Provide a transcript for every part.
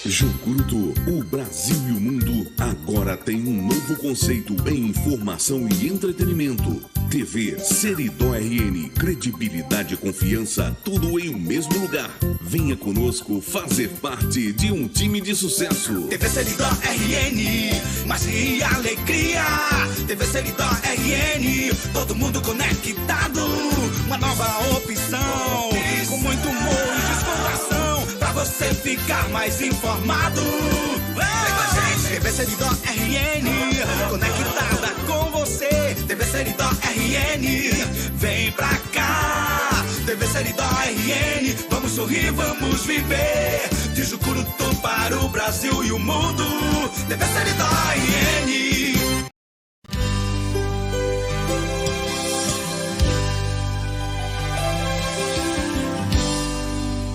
Jucurutu, o Brasil e o mundo agora tem um novo conceito em informação e entretenimento. TV Seridó RN, credibilidade e confiança, tudo em um mesmo lugar. Venha conosco fazer parte de um time de sucesso. TV Seridó RN, magia e alegria. TV Seridó RN, todo mundo conectado. Uma nova opção, com muito humor e descontração, pra você ficar mais informado. Vem com a gente, TV Seridó RN, conectada com você. TV Seridó RN, vem pra cá. TV Seridó RN, vamos sorrir, vamos viver. De Jucurutu para o Brasil e o mundo. TV Seridó RN.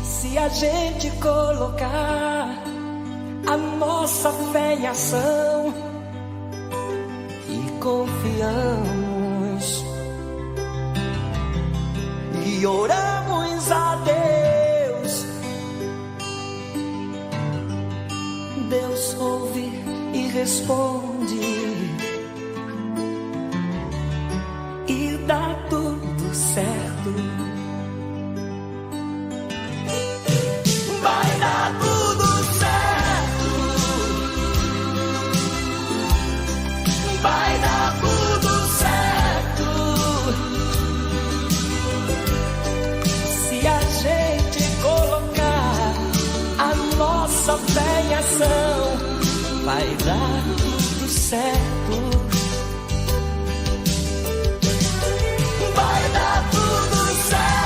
Se a gente colocar a nossa fé em ação e confiamos e oramos a Deus, Deus ouve e responde e dá tudo certo. Vai dar tudo certo. Vai dar tudo certo. Se a gente colocar a nossa fé em ação, vai dar tudo certo. Vai dar tudo certo.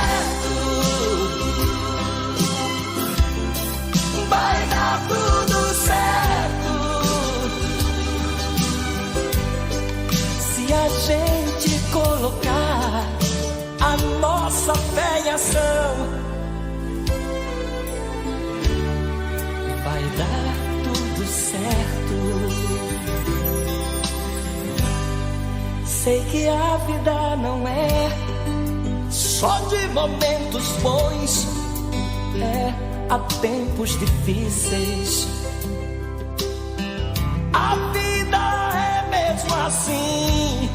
Vai dar tudo certo. Se a gente colocar a nossa fé em ação, vai dar tudo certo. Sei que a vida não é só de momentos bons, há tempos difíceis. A vida é mesmo assim.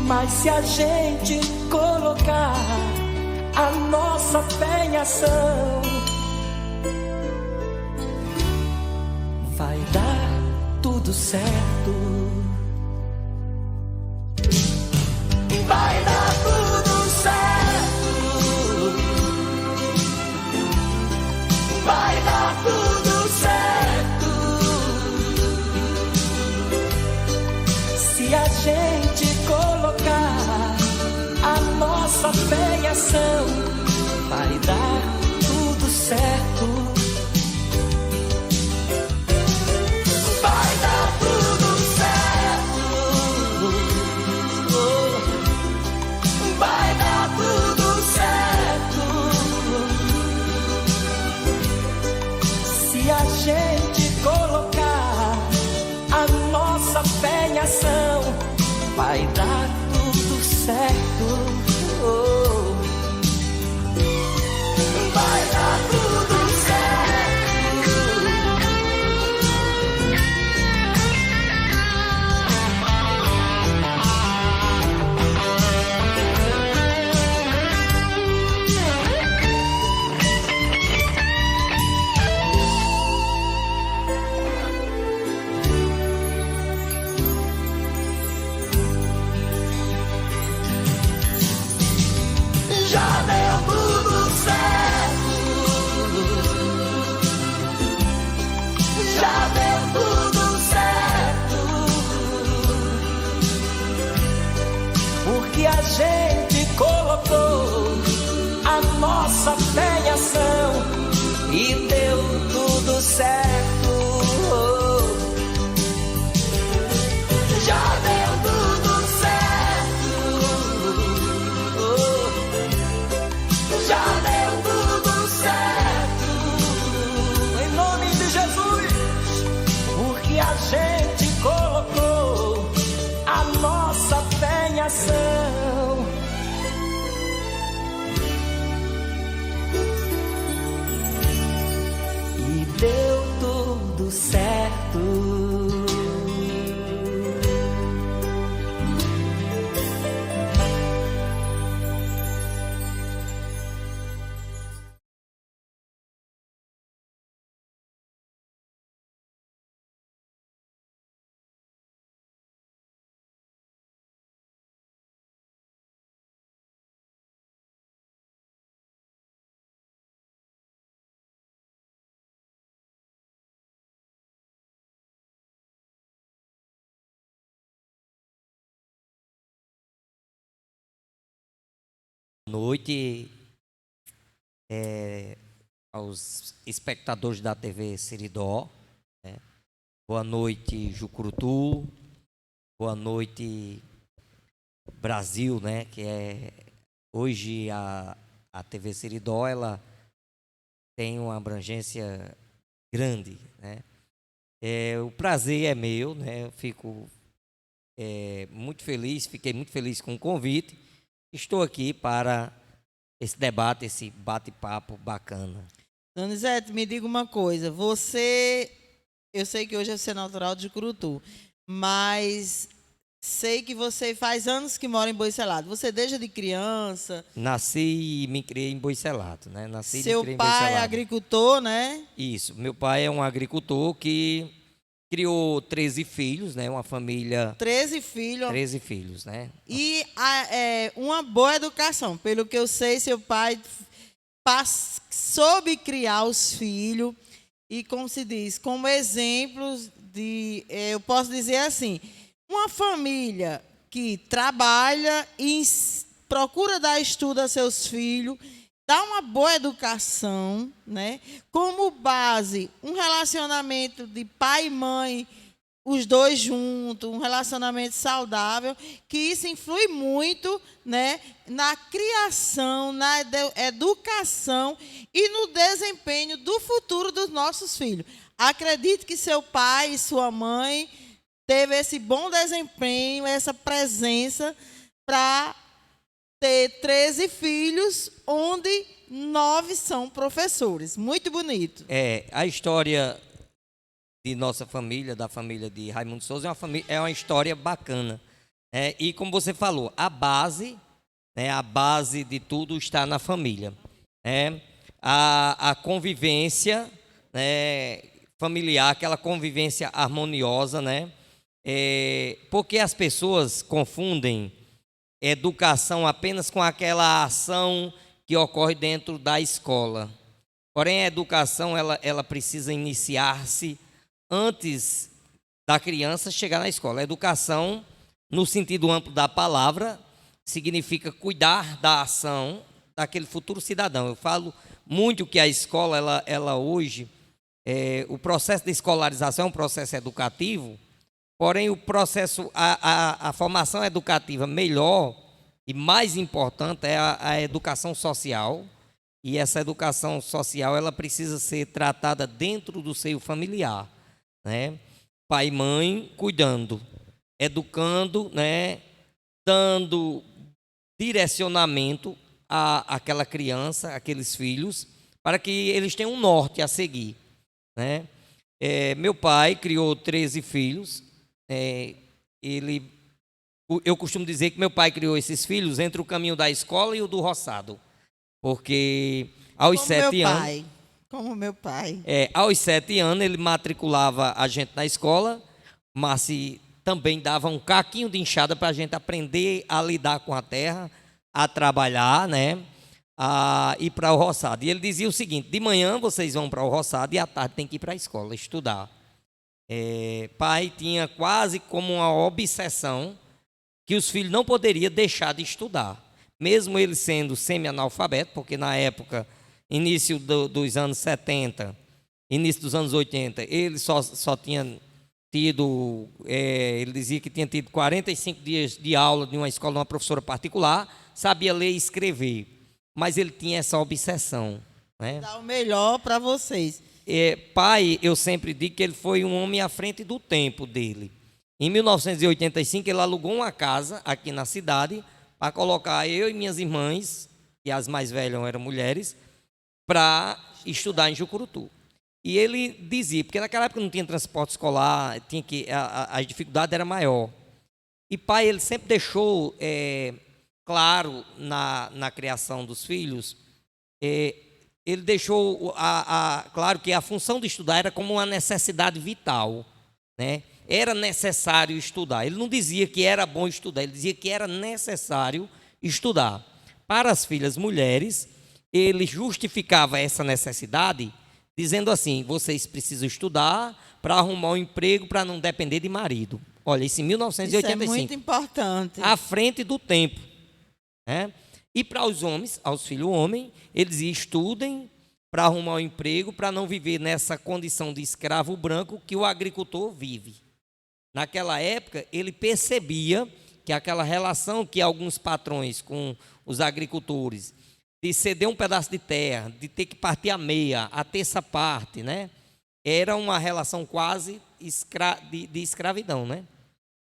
Mas se a gente colocar a nossa fé em ação, vai dar tudo certo. Vai dar tudo certo. Vai dar tudo certo. Se a gente colocar a nossa fé em ação, vai dar tudo certo. Vai dar tudo certo. Vai dar tudo certo. Se a gente colocar a nossa fé em ação, vai dar tudo certo. Vai dar tudo certo. Já deu tudo certo. Já deu tudo certo. Porque a gente colocou a nossa fé em ação e deu tudo certo. Já deu tudo certo. Já deu tudo certo. Em nome de Jesus. Porque a gente colocou a nossa fé em ação. noite aos espectadores da TV Seridó, né? Boa noite, Jucurutu. Boa noite, Brasil, né? Que hoje a TV Seridó, ela tem uma abrangência grande, né? O prazer é meu, né? Eu fico muito feliz, fiquei muito feliz com o convite. Estou aqui para esse debate, esse bate-papo bacana. Donizete, me diga uma coisa. Eu sei que hoje você é natural de Jucurutu, mas sei que você faz anos que mora em Boicelado. Você desde criança? Nasci e me criei em Boicelado, né? Seu pai é agricultor, né? Isso. Meu pai é um agricultor que criou 13 filhos, né? Uma família... 13 filhos. 13 filhos, né? E uma boa educação. Pelo que eu sei, seu pai soube criar os filhos e, como se diz, como exemplos de... eu posso dizer assim, uma família que trabalha e procura dar estudo a seus filhos, dá uma boa educação, né? Como base, um relacionamento de pai e mãe, os dois juntos, um relacionamento saudável, que isso influi muito, né, na criação, na educação e no desempenho do futuro dos nossos filhos. Acredito que seu pai e sua mãe teve esse bom desempenho, essa presença para ter 13 filhos, onde 9 são professores. Muito bonito. A história de nossa família, da família de Raimundo Souza, é uma história bacana. E como você falou, a base de tudo está na família. A convivência, né, familiar, aquela convivência harmoniosa, né? Porque as pessoas confundem educação apenas com aquela ação que ocorre dentro da escola. Porém, a educação ela precisa iniciar-se antes da criança chegar na escola. A educação, no sentido amplo da palavra, significa cuidar da ação daquele futuro cidadão. Eu falo muito que a escola, ela hoje, o processo de escolarização é um processo educativo. Porém, o processo, a formação educativa melhor e mais importante é a educação social. E essa educação social, ela precisa ser tratada dentro do seio familiar, né? Pai e mãe cuidando, educando, né? Dando direcionamento àquela criança, àqueles filhos, para que eles tenham um norte a seguir, né? Meu pai criou 13 filhos. Eu costumo dizer que meu pai criou esses filhos entre o caminho da escola e o do roçado, porque aos 7 anos, como meu pai, aos 7 anos ele matriculava a gente na escola, mas também dava um caquinho de enxada para a gente aprender a lidar com a terra, a trabalhar, né, a ir para o roçado. E ele dizia o seguinte: de manhã vocês vão para o roçado e à tarde tem que ir para a escola estudar. Pai tinha quase como uma obsessão que os filhos não poderiam deixar de estudar, mesmo ele sendo semi-analfabeto, porque na época, início dos anos 70, início dos anos 80, ele só tinha tido, ele dizia que tinha tido 45 dias de aula de uma escola, de uma professora particular, sabia ler e escrever, mas ele tinha essa obsessão, né? Dá o melhor para vocês. Pai, eu sempre digo que ele foi um homem à frente do tempo dele. Em 1985, ele alugou uma casa aqui na cidade para colocar eu e minhas irmãs, e as mais velhas eram mulheres, para estudar em Jucurutu. E ele dizia, porque naquela época não tinha transporte escolar, a dificuldade era maior. E pai, ele sempre deixou claro na criação dos filhos, ele deixou claro que a função de estudar era como uma necessidade vital, né? Era necessário estudar. Ele não dizia que era bom estudar, ele dizia que era necessário estudar. Para as filhas mulheres, ele justificava essa necessidade dizendo assim: vocês precisam estudar para arrumar um emprego, para não depender de marido. Olha, isso em 1985. Isso é muito importante. À frente do tempo, né? E para os homens, aos filhos homens, ele dizia: estudem para arrumar um emprego, para não viver nessa condição de escravo branco que o agricultor vive. Naquela época, ele percebia que aquela relação que alguns patrões com os agricultores, de ceder um pedaço de terra, de ter que partir a meia, a terça parte, né? Era uma relação quase de escravidão, né?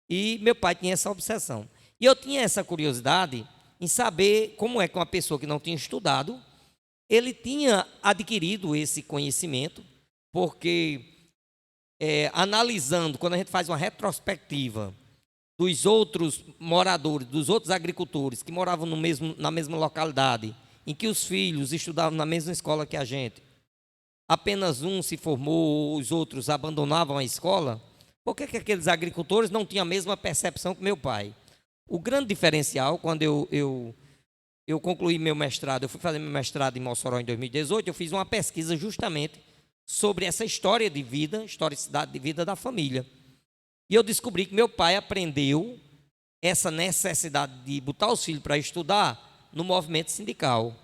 E meu pai tinha essa obsessão. E eu tinha essa curiosidade em saber como é que uma pessoa que não tinha estudado, ele tinha adquirido esse conhecimento, porque analisando, quando a gente faz uma retrospectiva dos outros moradores, dos outros agricultores que moravam na mesma localidade, em que os filhos estudavam na mesma escola que a gente, apenas um se formou, os outros abandonavam a escola, por que aqueles agricultores não tinham a mesma percepção que meu pai? O grande diferencial, quando eu concluí meu mestrado, eu fui fazer meu mestrado em Mossoró em 2018, eu fiz uma pesquisa justamente sobre essa história de vida, historicidade de vida da família. E eu descobri que meu pai aprendeu essa necessidade de botar os filhos para estudar no movimento sindical.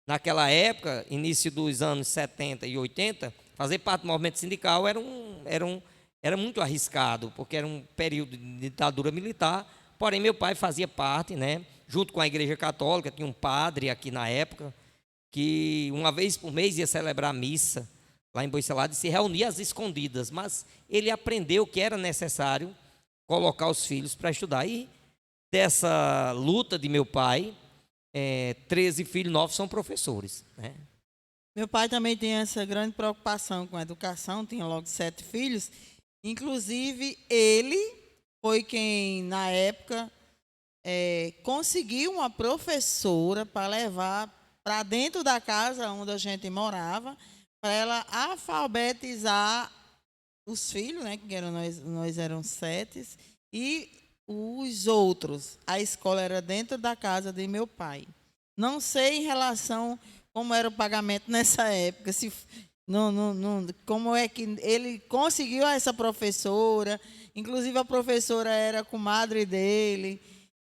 Naquela época, início dos anos 70 e 80, fazer parte do movimento sindical era muito arriscado, porque era um período de ditadura militar, porém meu pai fazia parte, né, junto com a Igreja Católica, tinha um padre aqui na época, que uma vez por mês ia celebrar missa lá em Boicelado e se reunia às escondidas, mas ele aprendeu que era necessário colocar os filhos para estudar. E dessa luta de meu pai, 13 filhos novos são professores, né? Meu pai também tem essa grande preocupação com a educação, tinha logo 7 filhos. Inclusive, ele foi quem, na época, conseguiu uma professora para levar para dentro da casa onde a gente morava, para ela alfabetizar os filhos, né, que nós éramos 7, e os outros. A escola era dentro da casa de meu pai. Não sei em relação como era o pagamento nessa época, se como é que ele conseguiu essa professora. Inclusive a professora era comadre dele,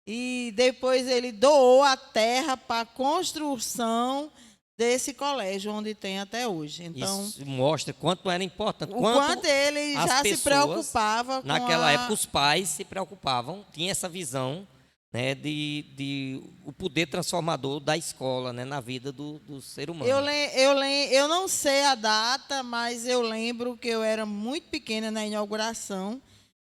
e depois ele doou a terra para a construção desse colégio, onde tem até hoje. Então, isso mostra quanto era importante. O quanto ele já se preocupava com naquela época, os pais se preocupavam, tinha essa visão, né, de o poder transformador da escola, né, na vida do ser humano. Eu não sei a data, mas eu lembro que eu era muito pequena na inauguração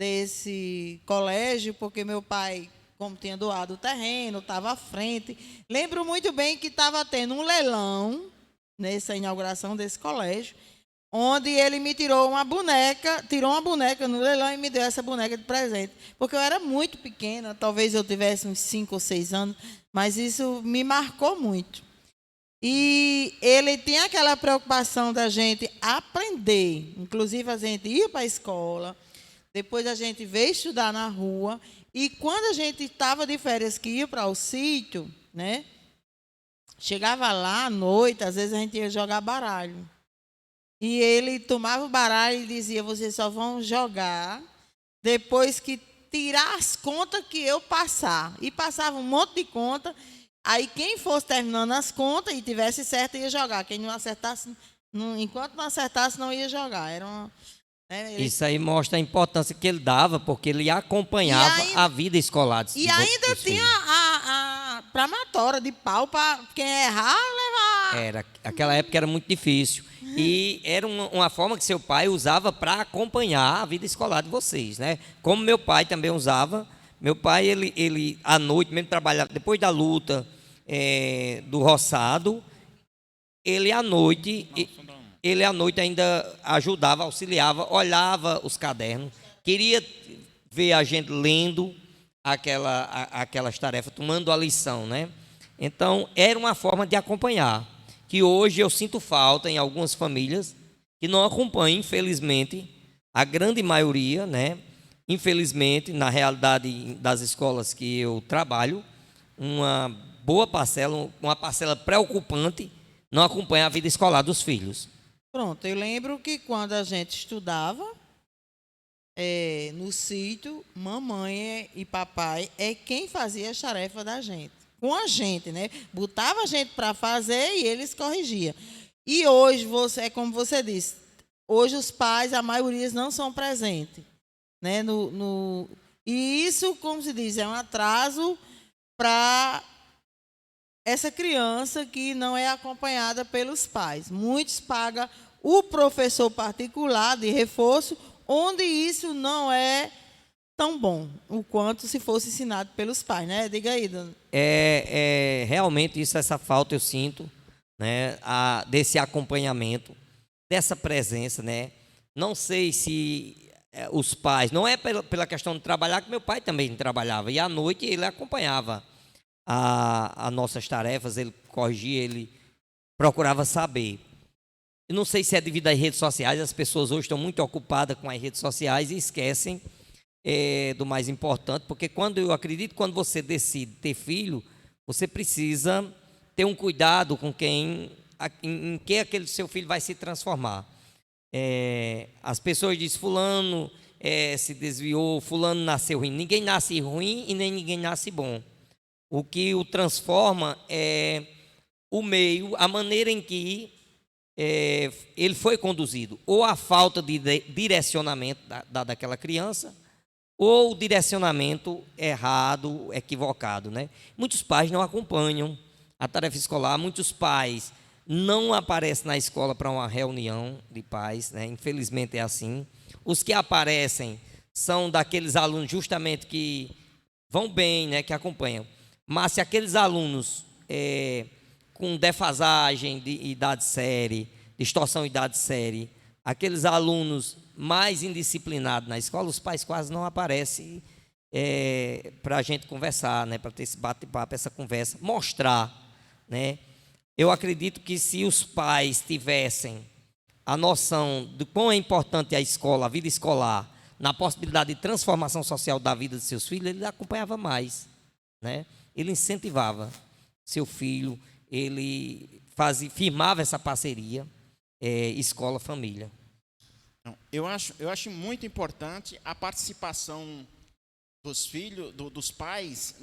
desse colégio, porque meu pai, como tinha doado o terreno, estava à frente. Lembro muito bem que estava tendo um leilão nessa inauguração desse colégio, onde ele me tirou uma boneca no leilão e me deu essa boneca de presente. Porque eu era muito pequena, talvez eu tivesse uns 5 ou 6 anos, mas isso me marcou muito. E ele tinha aquela preocupação da gente aprender, inclusive a gente ia para a escola, depois a gente veio estudar na rua. E quando a gente estava de férias, que ia para o sítio, né? Chegava lá à noite, às vezes a gente ia jogar baralho. E ele tomava o baralho e dizia: vocês só vão jogar depois que tirar as contas que eu passar. E passava um monte de conta. Aí quem fosse terminando as contas e tivesse certo ia jogar. Quem não acertasse, enquanto não acertasse, não ia jogar. Isso aí mostra a importância que ele dava, porque ele acompanhava a vida escolar. E ainda tinha a pramatória de pau para quem errar, levar. Aquela época era muito difícil. E era uma forma que seu pai usava para acompanhar a vida escolar de vocês, né? Como meu pai também usava. Meu pai, ele à noite, mesmo trabalhava, depois da luta do roçado, ele à noite ainda ajudava, auxiliava, olhava os cadernos, queria ver a gente lendo aquelas tarefas, tomando a lição, né? Então, era uma forma de acompanhar, que hoje eu sinto falta em algumas famílias que não acompanham, infelizmente, a grande maioria, né? Infelizmente, na realidade das escolas que eu trabalho, uma boa parcela, uma parcela preocupante, não acompanha a vida escolar dos filhos. Pronto, eu lembro que quando a gente estudava no sítio, mamãe e papai quem fazia as tarefas da gente. com a gente, né? Botava a gente para fazer e eles corrigiam. E hoje, é como você disse, hoje os pais, a maioria não são presentes, né? E isso, como se diz, é um atraso para essa criança que não é acompanhada pelos pais. Muitos pagam o professor particular de reforço, onde isso não é tão bom, o quanto se fosse ensinado pelos pais, né? Diga aí, dona. Realmente isso, essa falta eu sinto, né? Desse acompanhamento, dessa presença, né? Não sei se os pais, não é pela questão de trabalhar, que meu pai também trabalhava, e à noite ele acompanhava as nossas tarefas, ele corrigia, ele procurava saber. Eu não sei se é devido às redes sociais, as pessoas hoje estão muito ocupadas com as redes sociais e esquecem do mais importante, porque eu acredito que quando você decide ter filho, você precisa ter um cuidado com em que aquele seu filho vai se transformar. As pessoas dizem, fulano se desviou, fulano nasceu ruim. Ninguém nasce ruim e nem ninguém nasce bom. O que o transforma é o meio, a maneira em que ele foi conduzido, ou a falta de direcionamento daquela criança, ou o direcionamento errado, equivocado, né? Muitos pais não acompanham a tarefa escolar, muitos pais não aparecem na escola para uma reunião de pais, né? Infelizmente é assim. Os que aparecem são daqueles alunos justamente que vão bem, né? Que acompanham. Mas se aqueles alunos com defasagem de idade série, distorção de idade série, aqueles alunos mais indisciplinados na escola, os pais quase não aparecem para a gente conversar, né? Para ter esse bate-papo, essa conversa, mostrar, né? Eu acredito que se os pais tivessem a noção de quão é importante a escola, a vida escolar, na possibilidade de transformação social da vida de seus filhos, ele acompanhava mais, né? Ele incentivava seu filho, ele firmava essa parceria escola-família. Eu acho muito importante a participação dos filhos, dos pais,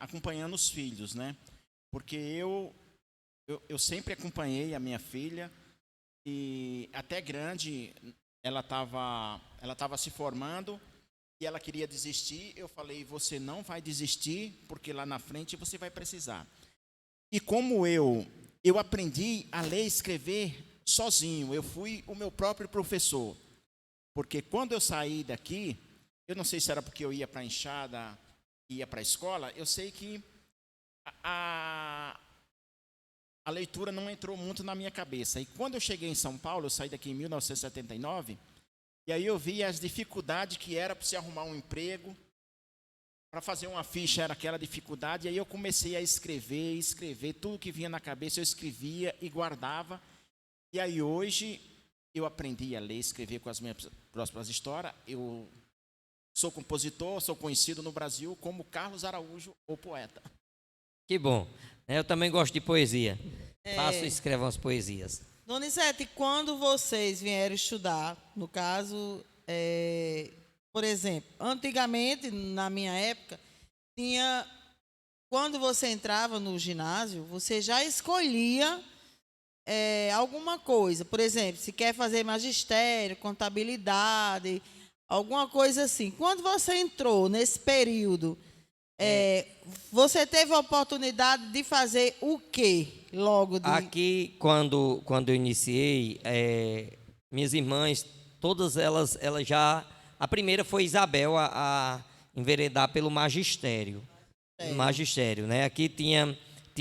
acompanhando os filhos, né? Porque eu sempre acompanhei a minha filha, e até grande, ela estava se formando e ela queria desistir. Eu falei, você não vai desistir, porque lá na frente você vai precisar. E como eu aprendi a ler e escrever sozinho, eu fui o meu próprio professor. Porque quando eu saí daqui, eu não sei se era porque eu ia para a enxada, ia para a escola, eu sei que a leitura não entrou muito na minha cabeça. E quando eu cheguei em São Paulo, eu saí daqui em 1979, e aí eu vi as dificuldades que era para se arrumar um emprego, para fazer uma ficha era aquela dificuldade, e aí eu comecei a escrever, tudo que vinha na cabeça eu escrevia e guardava. E aí hoje eu aprendi a ler e escrever com as minhas próprias histórias. Eu sou compositor, sou conhecido no Brasil como Carlos Araújo, o poeta. Que bom. Eu também gosto de poesia. Faço e escrevo as poesias. Dona Isete, quando vocês vieram estudar, no caso, por exemplo, antigamente, na minha época, quando você entrava no ginásio, você já escolhia alguma coisa. Por exemplo, se quer fazer magistério, contabilidade, alguma coisa assim. Quando você entrou nesse período, você teve a oportunidade de fazer o quê logo? Aqui, quando eu iniciei, minhas irmãs, todas elas já... A primeira foi Isabel a enveredar pelo magistério. Magistério, né? Aqui tinha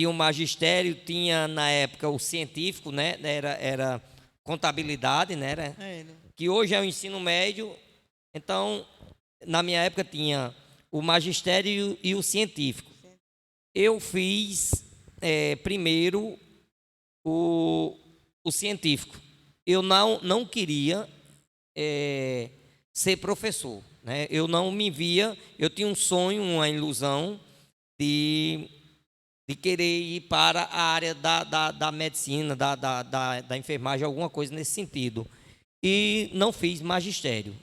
o magistério, tinha na época o científico, né? Era contabilidade, né? Que hoje é o ensino médio. Então, na minha época tinha o magistério e o científico. Eu fiz primeiro o científico. Eu não queria ser professor, né? Eu não me via, eu tinha um sonho, uma ilusão de querer ir para a área da medicina, da enfermagem, alguma coisa nesse sentido. E não fiz magistério,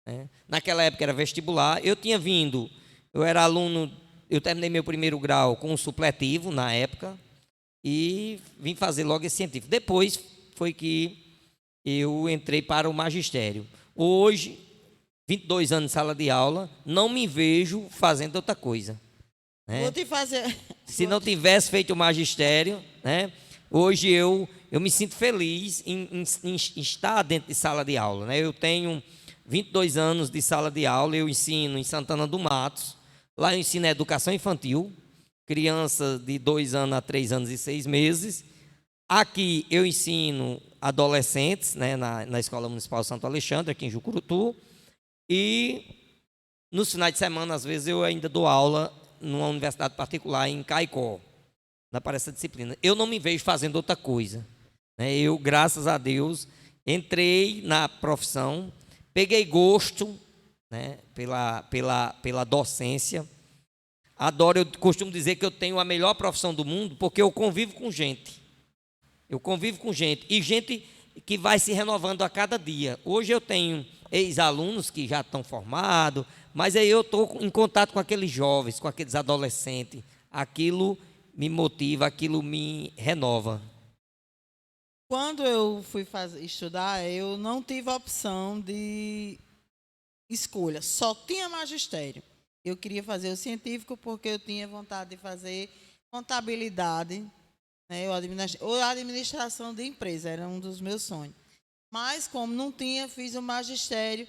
né? Naquela época era vestibular. Eu era aluno eu terminei meu primeiro grau com um supletivo na época e vim fazer logo esse científico. Depois foi que eu entrei para o magistério. Hoje, 22 anos de sala de aula, não me vejo fazendo outra coisa. Né? Vou te fazer. Se não tivesse feito o magistério, né? Hoje eu me sinto feliz em estar dentro de sala de aula. Né? Eu tenho 22 anos de sala de aula, eu ensino em Santana do Matos. Lá eu ensino educação infantil, crianças de 2 anos a 3 anos e 6 meses. Aqui eu ensino adolescentes, né, na Escola Municipal Santo Alexandre, aqui em Jucurutu. E nos finais de semana, às vezes, eu ainda dou aula numa universidade particular em Caicó, para essa disciplina. Eu não me vejo fazendo outra coisa. Né? Eu, graças a Deus, entrei na profissão, peguei gosto, né, pela docência. Adoro, eu costumo dizer que eu tenho a melhor profissão do mundo porque eu convivo com gente. Eu convivo com gente, e gente que vai se renovando a cada dia. Hoje eu tenho ex-alunos que já estão formados, mas aí eu estou em contato com aqueles jovens, com aqueles adolescentes. Aquilo me motiva, aquilo me renova. Quando eu fui estudar, eu não tive a opção de escolha, só tinha magistério. Eu queria fazer o científico porque eu tinha vontade de fazer contabilidade, né, ou administração de empresa, era um dos meus sonhos. Mas, como não tinha, fiz o magistério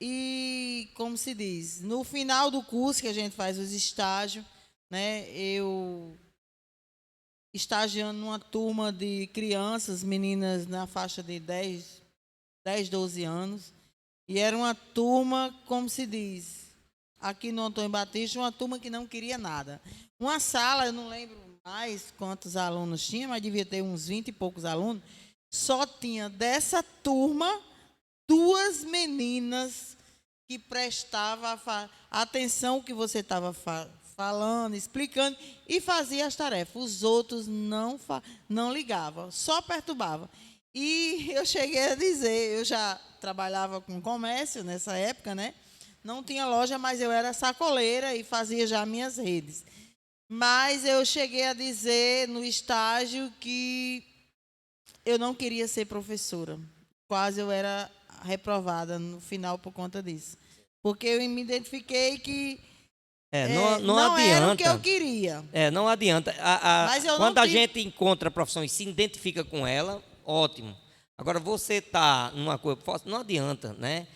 e, como se diz, no final do curso que a gente faz os estágios, né, eu estagiando numa turma de crianças, meninas na faixa de 10, 12 anos, e era uma turma, como se diz, aqui no Antônio Batista, uma turma que não queria nada. Uma sala, eu não lembro mais quantos alunos tinha, mas devia ter uns 20 e poucos alunos, só tinha dessa turma 2 meninas que prestavam atenção ao que você estava falando, explicando, e fazia as tarefas. Os outros não ligavam, só perturbavam. E eu cheguei a dizer, eu já trabalhava com comércio nessa época, né? Não tinha loja, mas eu era sacoleira e fazia já minhas redes. Mas eu cheguei a dizer no estágio que eu não queria ser professora. Quase eu era reprovada no final por conta disso. Porque eu me identifiquei que não adianta. Era o que eu queria. Não adianta. Mas eu quando não a gente encontra a profissão e se identifica com ela, ótimo. Agora, você está numa coisa, não adianta, né?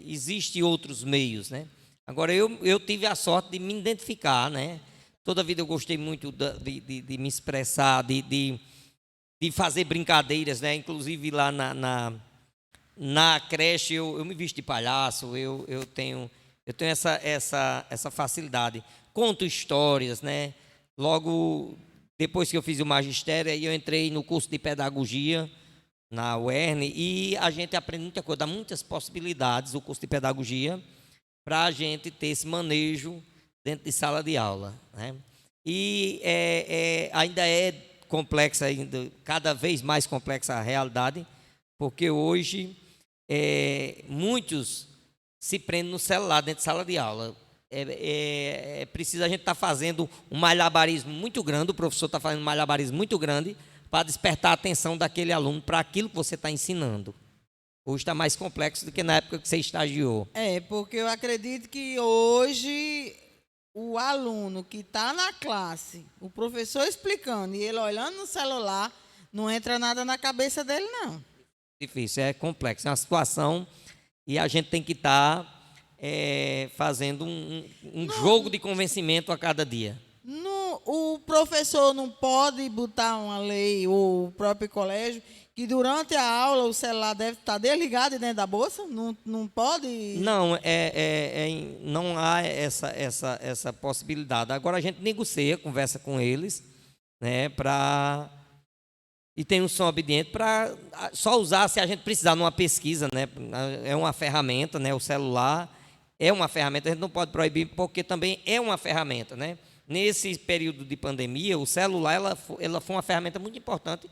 Existem outros meios, né? Agora, eu tive a sorte de me identificar, né? Toda a vida eu gostei muito de me expressar, de fazer brincadeiras, né? Inclusive lá na creche eu me visto de palhaço, eu tenho essa facilidade. Conto histórias, né? Logo depois que eu fiz o magistério, aí eu entrei no curso de pedagogia na UERN e a gente aprende muita coisa, dá muitas possibilidades o curso de pedagogia para a gente ter esse manejo dentro de sala de aula, né? E ainda é complexa, cada vez mais complexa a realidade, porque hoje muitos se prendem no celular dentro de sala de aula. É preciso a gente estar fazendo um malabarismo muito grande, o professor está fazendo um malabarismo muito grande para despertar a atenção daquele aluno para aquilo que você está ensinando. Hoje está mais complexo do que na época que você estagiou. Porque eu acredito que hoje o aluno que está na classe, o professor explicando e ele olhando no celular, não entra nada na cabeça dele, não. Difícil, é complexo, é uma situação e a gente tem que estar fazendo um jogo de convencimento a cada dia. O professor não pode botar uma lei, ou o próprio colégio, que durante a aula o celular deve estar desligado dentro da bolsa? Não pode? Não, não há essa possibilidade. Agora a gente negocia, conversa com eles, né, e tem um som obediente para só usar se a gente precisar numa pesquisa, né? É uma ferramenta, né? O celular é uma ferramenta, a gente não pode proibir porque também é uma ferramenta, né? Nesse período de pandemia, o celular ela foi uma ferramenta muito importante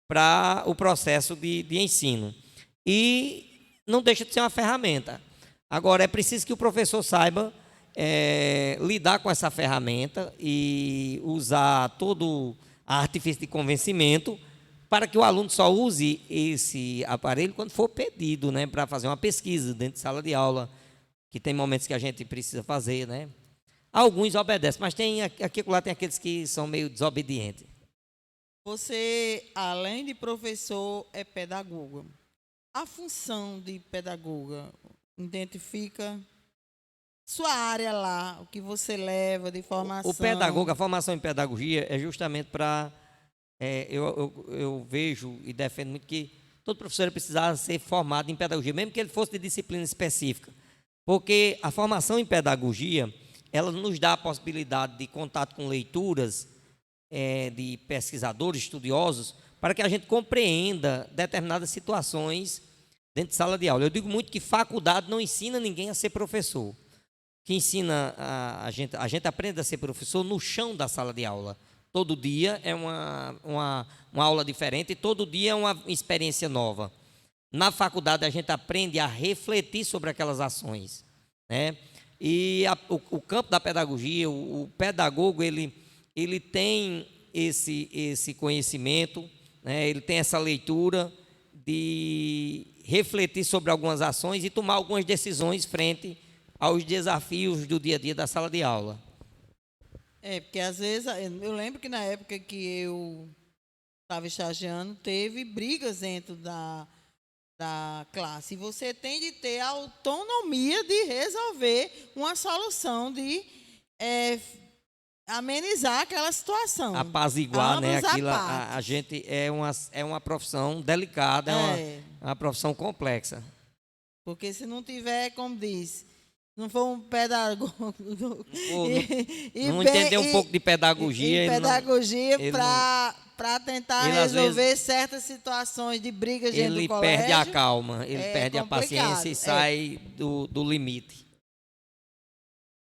para o processo de ensino. E não deixa de ser uma ferramenta. Agora, é preciso que o professor saiba lidar com essa ferramenta e usar todo a artifício de convencimento para que o aluno só use esse aparelho quando for pedido, né, para fazer uma pesquisa dentro de sala de aula, que tem momentos que a gente precisa fazer, né? Alguns obedecem, mas tem aqui lá tem aqueles que são meio desobedientes. Você, além de professor, é pedagoga. A função de pedagoga identifica sua área lá, o que você leva de formação. O pedagogo, a formação em pedagogia é justamente para... eu vejo e defendo muito que todo professor precisava ser formado em pedagogia, mesmo que ele fosse de disciplina específica. Porque a formação em pedagogia, ela nos dá a possibilidade de contato com leituras de pesquisadores, estudiosos, para que a gente compreenda determinadas situações dentro de sala de aula. Eu digo muito que faculdade não ensina ninguém a ser professor. Que ensina a gente aprende a ser professor no chão da sala de aula. Todo dia é uma aula diferente e todo dia é uma experiência nova. Na faculdade a gente aprende a refletir sobre aquelas ações, né? E o campo da pedagogia, o pedagogo, ele tem esse conhecimento, né? Ele tem essa leitura de refletir sobre algumas ações e tomar algumas decisões frente aos desafios do dia a dia da sala de aula. Porque às vezes, eu lembro que na época que eu estava estagiando, teve brigas dentro da classe. E você tem de ter a autonomia de resolver uma solução, de amenizar aquela situação. Apaziguar, né? Aquilo, a gente é uma profissão delicada, é uma profissão complexa. Porque se não tiver, como diz, não for um pedagogo não entender um pouco de pedagogia, para tentar resolver certas situações de brigas dentro do colégio, ele perde a calma, ele perde a paciência e sai do limite.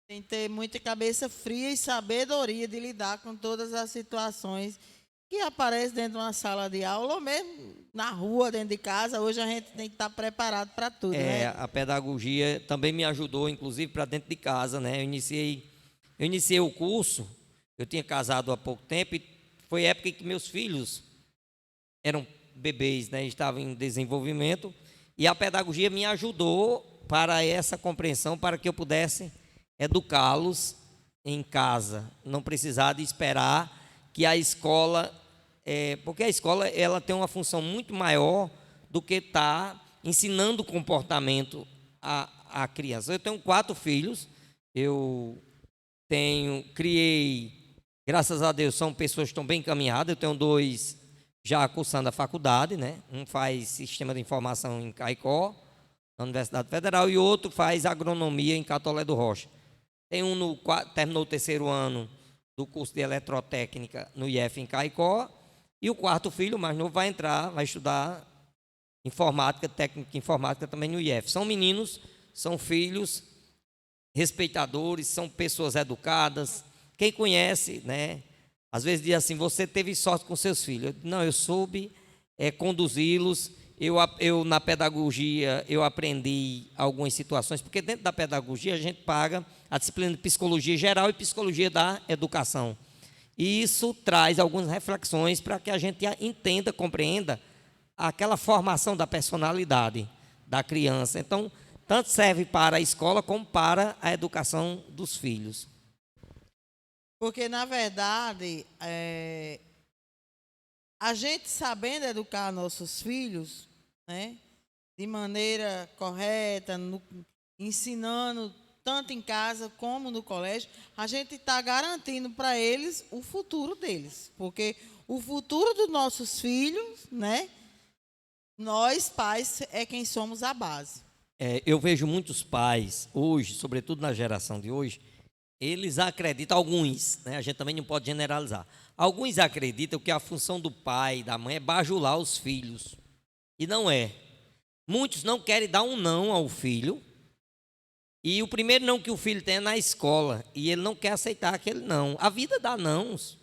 Tem que ter muita cabeça fria e sabedoria de lidar com todas as situações que aparecem dentro de uma sala de aula ou mesmo na rua, dentro de casa. Hoje a gente tem que estar preparado para tudo, né? A pedagogia também me ajudou, inclusive, para dentro de casa, né? Eu iniciei o curso, eu tinha casado há pouco tempo e foi época em que meus filhos eram bebês, né? Estavam em desenvolvimento e a pedagogia me ajudou para essa compreensão, para que eu pudesse educá-los em casa, não precisar de esperar que a escola, porque a escola ela tem uma função muito maior do que estar ensinando comportamento à criança. Eu tenho 4 filhos, criei, graças a Deus, são pessoas que estão bem encaminhadas. Eu tenho 2 já cursando a faculdade, né? Um faz Sistema de Informação em Caicó, na Universidade Federal, e outro faz Agronomia em Catolé do Rocha. Tem um terminou o 3º ano do curso de Eletrotécnica no IF em Caicó, e o 4º filho, mais novo, vai estudar informática, técnica informática também no IF. São meninos, são filhos respeitadores, são pessoas educadas. Quem conhece, né? Às vezes diz assim, você teve sorte com seus filhos. Não, eu soube conduzi-los. Eu na pedagogia, eu aprendi algumas situações, porque dentro da pedagogia a gente paga a disciplina de psicologia geral e psicologia da educação. E isso traz algumas reflexões para que a gente entenda, compreenda aquela formação da personalidade da criança. Então, tanto serve para a escola como para a educação dos filhos. Porque, na verdade, a gente sabendo educar nossos filhos, né, de maneira correta, ensinando tanto em casa como no colégio, a gente está garantindo para eles o futuro deles. Porque o futuro dos nossos filhos, né, nós, pais, é quem somos a base. Eu vejo muitos pais hoje, sobretudo na geração de hoje, eles acreditam, alguns, né, a gente também não pode generalizar, alguns acreditam que a função do pai e da mãe é bajular os filhos. E não é. Muitos não querem dar um não ao filho, e o primeiro não que o filho tem é na escola, e ele não quer aceitar aquele não. A vida dá nãos.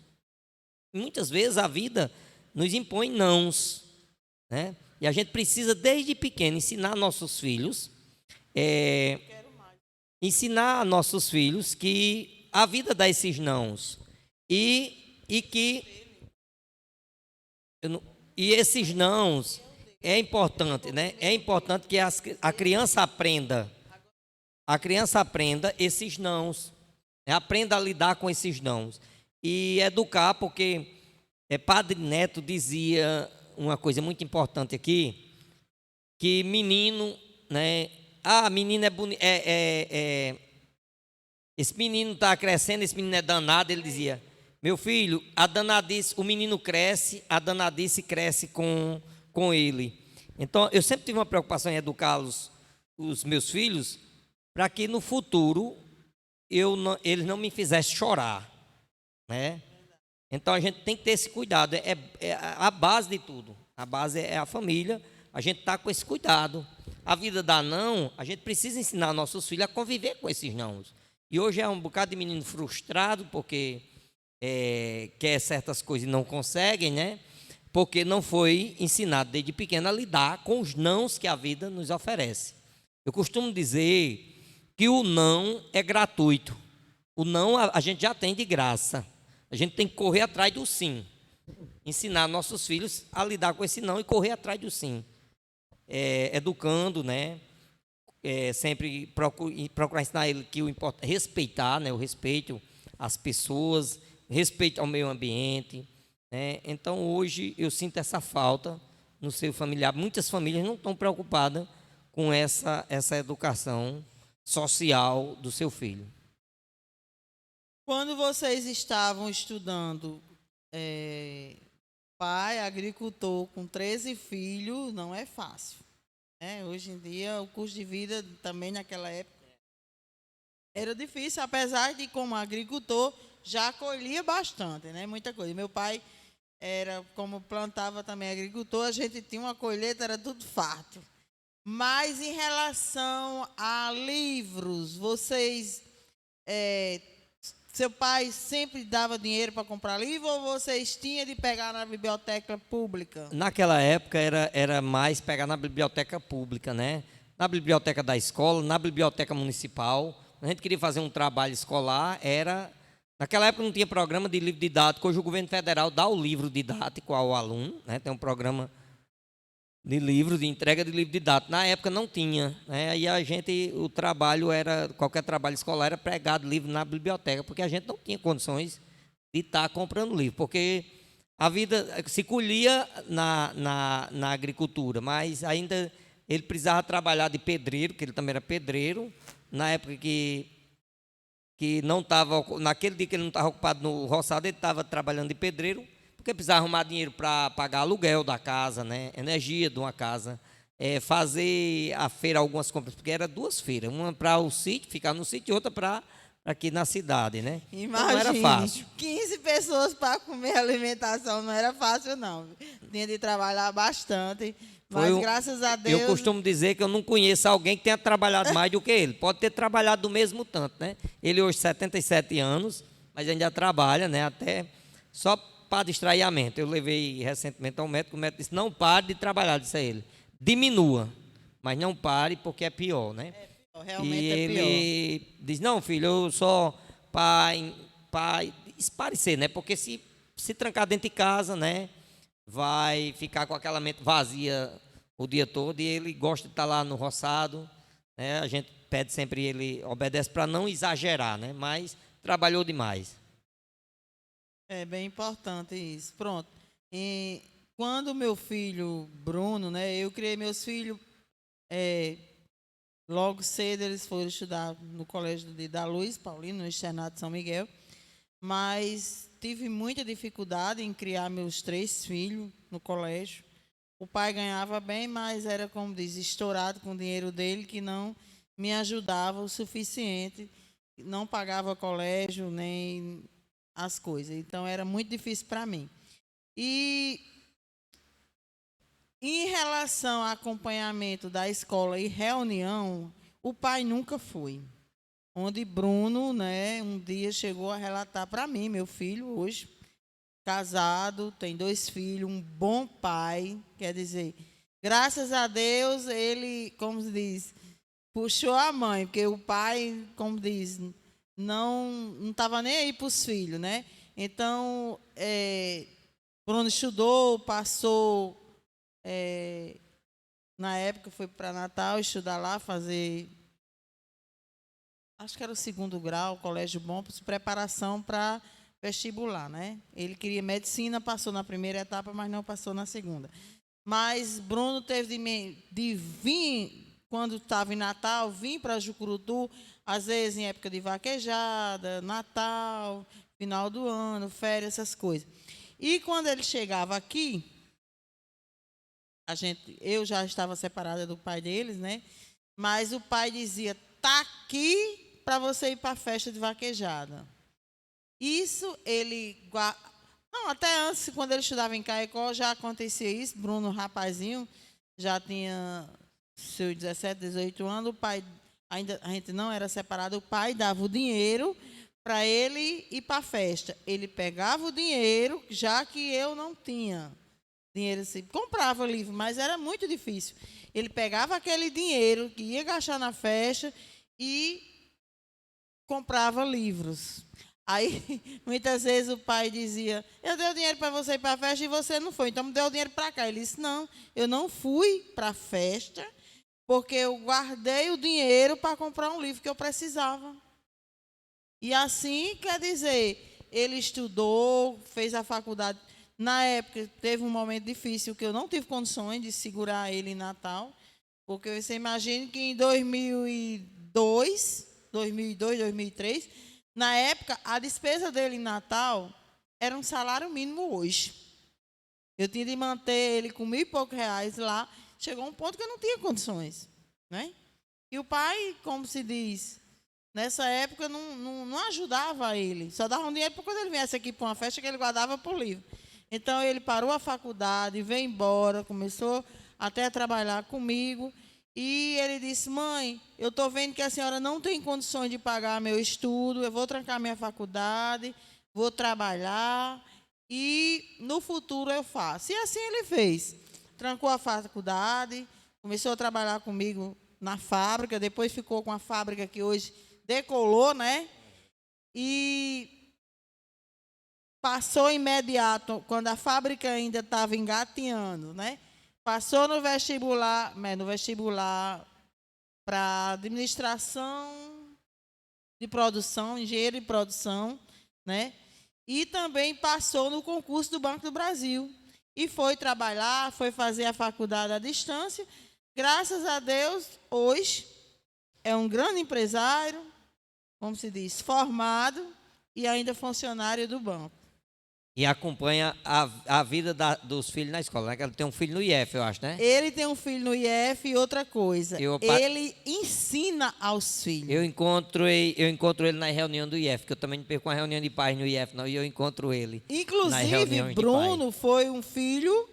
Muitas vezes a vida nos impõe nãos, né? E a gente precisa, desde pequeno, ensinar nossos filhos ensinar a nossos filhos que a vida dá esses nãos e que e esses nãos é importante, né? É importante que a criança aprenda esses nãos, né? Aprenda a lidar com esses nãos e educar, porque Padre Neto dizia uma coisa muito importante aqui, que menino, né? Menino é bonito, esse menino está crescendo, esse menino é danado. Ele dizia: meu filho, a danadice, o menino cresce, a danadice cresce com ele. Então, eu sempre tive uma preocupação em educar os meus filhos, para que no futuro eles não me fizessem chorar, né? Então, a gente tem que ter esse cuidado, é a base de tudo. A base é a família, a gente está com esse cuidado. A vida dá não, a gente precisa ensinar nossos filhos a conviver com esses nãos. E hoje é um bocado de menino frustrado, porque quer certas coisas e não conseguem, né? Porque não foi ensinado desde pequeno a lidar com os nãos que a vida nos oferece. Eu costumo dizer que o não é gratuito. O não a gente já tem de graça. A gente tem que correr atrás do sim. Ensinar nossos filhos a lidar com esse não e correr atrás do sim. Educando, né? Sempre procurar ensinar ele que o importante é respeitar, né? O respeito às pessoas, respeito ao meio ambiente, né? Então, hoje, eu sinto essa falta no seio familiar. Muitas famílias não estão preocupadas com essa educação social do seu filho. Quando vocês estavam estudando, pai, agricultor, com 13 filhos, não é fácil, né? Hoje em dia, o custo de vida também naquela época era difícil, apesar de, como agricultor, já colhia bastante, né? Muita coisa. Meu pai como plantava também agricultor, a gente tinha uma colheita, era tudo farto. Mas em relação a livros, vocês, seu pai sempre dava dinheiro para comprar livro, ou vocês tinham de pegar na biblioteca pública? Naquela época era mais pegar na biblioteca pública, né? Na biblioteca da escola, na biblioteca municipal. A gente queria fazer um trabalho escolar, naquela época não tinha programa de livro didático. Hoje o governo federal dá o livro didático ao aluno, né? Tem um programa de livro, de entrega de livro didático. Na época não tinha, né? Aí qualquer trabalho escolar era pregado livro na biblioteca, porque a gente não tinha condições de estar comprando livro, porque a vida se colhia na agricultura, mas ainda ele precisava trabalhar de pedreiro, que ele também era pedreiro, na época que não estava, naquele dia que ele não estava ocupado no roçado, ele estava trabalhando de pedreiro, porque precisava arrumar dinheiro para pagar aluguel da casa, né? Energia de uma casa, fazer a feira, algumas compras, porque era 2 feiras, uma para o sítio, ficar no sítio, e outra para aqui na cidade, né? Imagine, então não era fácil. 15 pessoas para comer alimentação, não era fácil, não. Tinha de trabalhar bastante. Mas graças a Deus... Eu costumo dizer que eu não conheço alguém que tenha trabalhado mais do que ele. Pode ter trabalhado do mesmo tanto, né? Ele hoje 77 anos, mas ainda trabalha, né? Até só para distrair a mente. Eu levei recentemente ao médico, o médico disse: não pare de trabalhar, disse a ele. Diminua, mas não pare porque é pior, né? Realmente e é pior. Ele diz: não, filho, eu só para esparecer, né? Porque se trancar dentro de casa, né? Vai ficar com aquela mente vazia o dia todo, e ele gosta de estar lá no roçado, né? A gente pede sempre, ele obedece para não exagerar, né? Mas trabalhou demais. É bem importante isso. Pronto. E quando meu filho Bruno, né? Eu criei meus filhos, logo cedo eles foram estudar no colégio da Luz Paulino, no Externato de São Miguel, mas tive muita dificuldade em criar meus 3 filhos no colégio. O pai ganhava bem, mas era, como diz, estourado com o dinheiro dele, que não me ajudava o suficiente, não pagava colégio, nem as coisas. Então, era muito difícil para mim. E em relação ao acompanhamento da escola e reunião, o pai nunca foi. Onde Bruno, né, um dia chegou a relatar para mim, meu filho hoje, casado, tem 2 filhos, um bom pai, quer dizer, graças a Deus, ele, como se diz, puxou a mãe, porque o pai, como diz, não estava nem aí para os filhos, né? Então, Bruno estudou, passou, na época foi para Natal estudar lá, fazer, acho que era o 2º grau, colégio bom, preparação para vestibular, né? Ele queria medicina, passou na primeira etapa, mas não passou na segunda. Mas Bruno teve de vir, quando estava em Natal, vir para Jucurutu, às vezes em época de vaquejada, Natal, final do ano, férias, essas coisas. E quando ele chegava aqui, eu já estava separada do pai deles, né? Mas o pai dizia, tá aqui para você ir para a festa de vaquejada. Isso ele... Não, até antes, quando ele estudava em Caicó, já acontecia isso. Bruno, rapazinho, já tinha seus 17, 18 anos. O pai, ainda a gente não era separado, o pai dava o dinheiro para ele ir para a festa. Ele pegava o dinheiro, já que eu não tinha dinheiro, assim, comprava livro, mas era muito difícil. Ele pegava aquele dinheiro que ia gastar na festa e comprava livros. Aí, muitas vezes o pai dizia, eu dei o dinheiro para você ir para a festa e você não foi, então me deu o dinheiro para cá. Ele disse, não, eu não fui para a festa porque eu guardei o dinheiro para comprar um livro que eu precisava. E assim, quer dizer, ele estudou, fez a faculdade. Na época, teve um momento difícil que eu não tive condições de segurar ele em Natal, porque você imagina que em 2002, 2003, na época, a despesa dele em Natal era um salário mínimo hoje. Eu tinha de manter ele com R$ 1.000 e poucos lá. Chegou um ponto que eu não tinha condições, né? E o pai, como se diz, nessa época não ajudava ele. Só dava um dinheiro para quando ele viesse aqui para uma festa que ele guardava por livro. Então, ele parou a faculdade, veio embora, começou até a trabalhar comigo. E ele disse, mãe, eu estou vendo que a senhora não tem condições de pagar meu estudo, eu vou trancar minha faculdade, vou trabalhar e no futuro eu faço. E assim ele fez. Trancou a faculdade, começou a trabalhar comigo na fábrica, depois ficou com a fábrica que hoje decolou, né? E passou imediato, quando a fábrica ainda estava engateando, né? Passou no vestibular para administração de produção, engenheiro de produção, né? E também passou no concurso do Banco do Brasil. E foi trabalhar, foi fazer a faculdade à distância. Graças a Deus, hoje é um grande empresário, como se diz, formado e ainda funcionário do banco. E acompanha a vida dos filhos na escola, né? Ele tem um filho no IF, eu acho, né? Ele tem um filho no IF e outra coisa, ele ensina aos filhos. Eu encontro ele na reunião do IF, que eu também não perco uma reunião de pais no IF, não, e eu encontro ele. Inclusive, Bruno foi um filho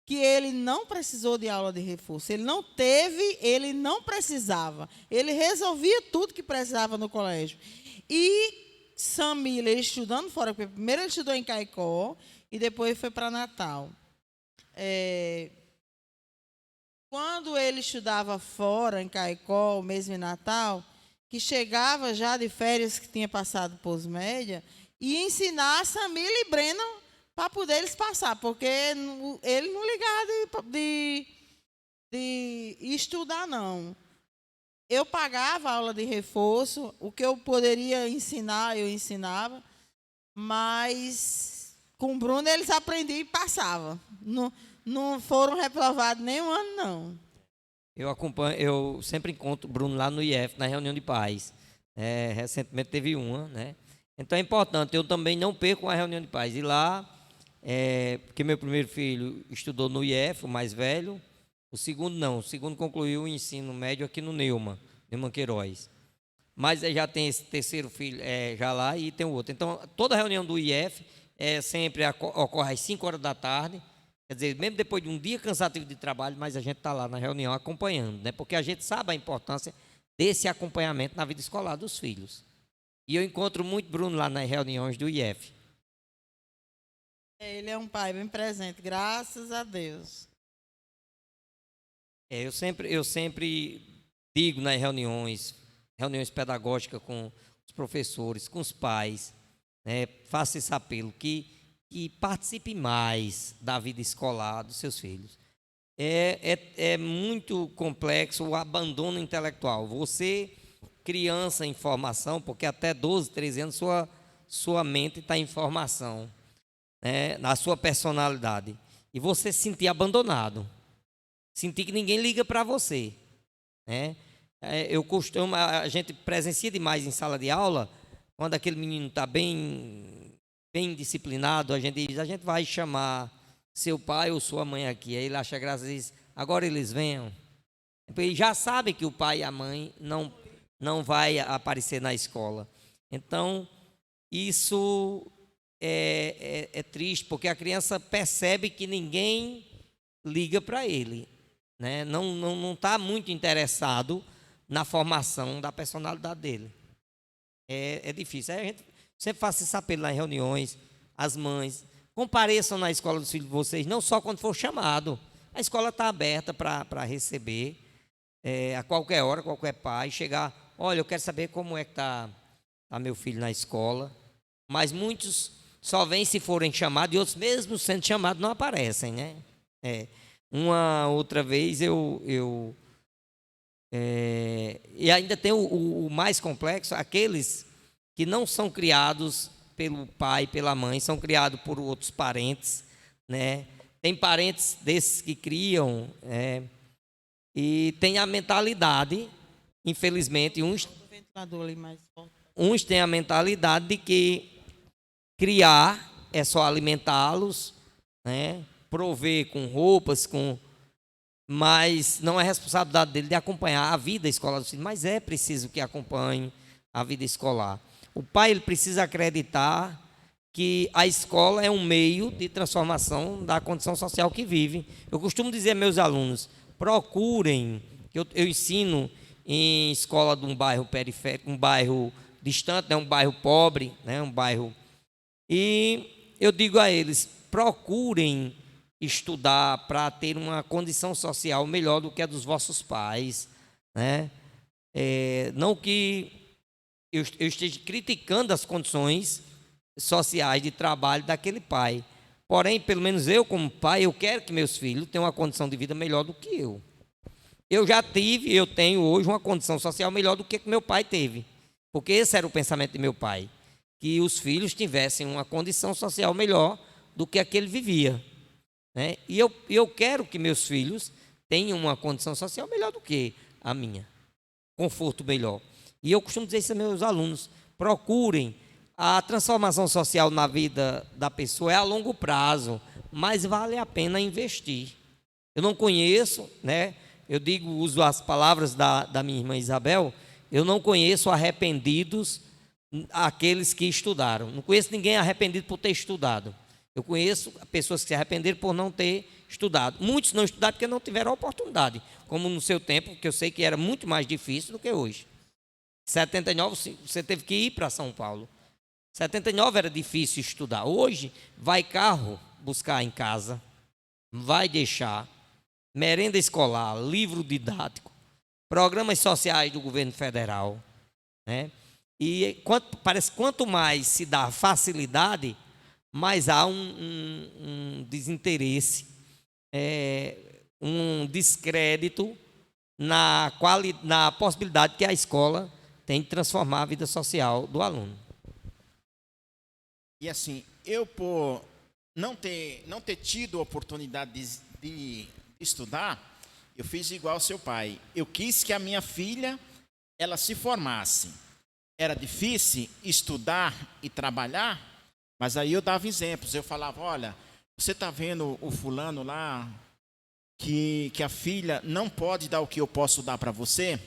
que ele não precisou de aula de reforço. Ele não teve, ele não precisava. Ele resolvia tudo que precisava no colégio. E Samila, ele estudando fora, porque primeiro ele estudou em Caicó e depois foi para Natal. Quando ele estudava fora, em Caicó, mesmo em Natal, que chegava já de férias, que tinha passado pós-média, e ensinar Samila e Breno para poder eles passar, porque ele não ligava de estudar, não. Eu pagava aula de reforço, o que eu poderia ensinar, eu ensinava, mas com o Bruno eles aprendiam e passavam. Não foram reprovados nenhum ano, não. Eu sempre encontro o Bruno lá no IF, na reunião de pais. Recentemente teve uma, né? Então é importante, eu também não perco uma reunião de pais. E lá, porque meu primeiro filho estudou no IF, o mais velho. O segundo não, o segundo concluiu o ensino médio aqui no Neumann Queiroz. Mas já tem esse terceiro filho já lá e tem o outro. Então, toda reunião do IF sempre ocorre às 5 horas da tarde. Quer dizer, mesmo depois de um dia cansativo de trabalho, mas a gente está lá na reunião acompanhando, né? Porque a gente sabe a importância desse acompanhamento na vida escolar dos filhos. E eu encontro muito Bruno lá nas reuniões do IF. Ele é um pai bem presente, graças a Deus. Eu sempre digo nas reuniões pedagógicas com os professores, com os pais, né, faço esse apelo, que participe mais da vida escolar dos seus filhos. É muito complexo o abandono intelectual. Você, criança em formação, porque até 12, 13 anos sua mente está em formação, né, na sua personalidade. E você se sentir abandonado, sentir que ninguém liga para você, né? A gente presencia demais em sala de aula, quando aquele menino está bem disciplinado, a gente diz, a gente vai chamar seu pai ou sua mãe aqui. Aí ele acha graça e diz, agora eles venham. Ele já sabe que o pai e a mãe não vai aparecer na escola. Então, isso é triste, porque a criança percebe que ninguém liga para ele, né? Não está muito interessado na formação da personalidade dele. É difícil. Aí a gente sempre faz esse apelo nas reuniões, as mães, compareçam na escola dos filhos de vocês, não só quando for chamado. A escola está aberta para receber, a qualquer hora, qualquer pai, chegar, olha, eu quero saber como é que está meu filho na escola. Mas muitos só vêm se forem chamados, e outros, mesmo sendo chamados, não aparecem, né? Uma outra vez e ainda tem o mais complexo, aqueles que não são criados pelo pai e pela mãe, são criados por outros parentes, né? Tem parentes desses que criam, e tem a mentalidade, infelizmente, uns têm a mentalidade de que criar é só alimentá-los, né? Prover com roupas, mas não é responsabilidade dele de acompanhar a vida escolar dos filhos, mas é preciso que acompanhe a vida escolar. O pai, ele precisa acreditar que a escola é um meio de transformação da condição social que vive. Eu costumo dizer a meus alunos, procurem, que eu ensino em escola de um bairro periférico, um bairro distante, né, um bairro pobre, né, um bairro... E eu digo a eles, procurem estudar para ter uma condição social melhor do que a dos vossos pais, né? Não que eu esteja criticando as condições sociais de trabalho daquele pai, porém, pelo menos eu como pai, eu quero que meus filhos tenham uma condição de vida melhor do que eu. Eu já tive, eu tenho hoje uma condição social melhor do que meu pai teve, porque esse era o pensamento de meu pai, que os filhos tivessem uma condição social melhor do que a que ele vivia, né? E eu quero que meus filhos tenham uma condição social melhor do que a minha, conforto melhor. E eu costumo dizer isso aos meus alunos, procurem. A transformação social na vida da pessoa é a longo prazo, mas vale a pena investir. Eu não conheço, né? Eu uso as palavras da minha irmã Isabel, eu não conheço arrependidos aqueles que estudaram. Não conheço ninguém arrependido por ter estudado. Eu conheço pessoas que se arrependeram por não ter estudado. Muitos não estudaram porque não tiveram a oportunidade, como no seu tempo, que eu sei que era muito mais difícil do que hoje. Em 79, você teve que ir para São Paulo. Em 79 era difícil estudar. Hoje, vai carro buscar em casa, vai deixar, merenda escolar, livro didático, programas sociais do governo federal, né? E parece que quanto mais se dá facilidade, mais há um desinteresse, um descrédito na possibilidade que a escola tem de transformar a vida social do aluno. E assim, eu por não ter tido a oportunidade de estudar, eu fiz igual ao seu pai. Eu quis que a minha filha, ela se formasse. Era difícil estudar e trabalhar, mas aí eu dava exemplos. Eu falava, olha, você está vendo o fulano lá, que a filha não pode dar o que eu posso dar para você?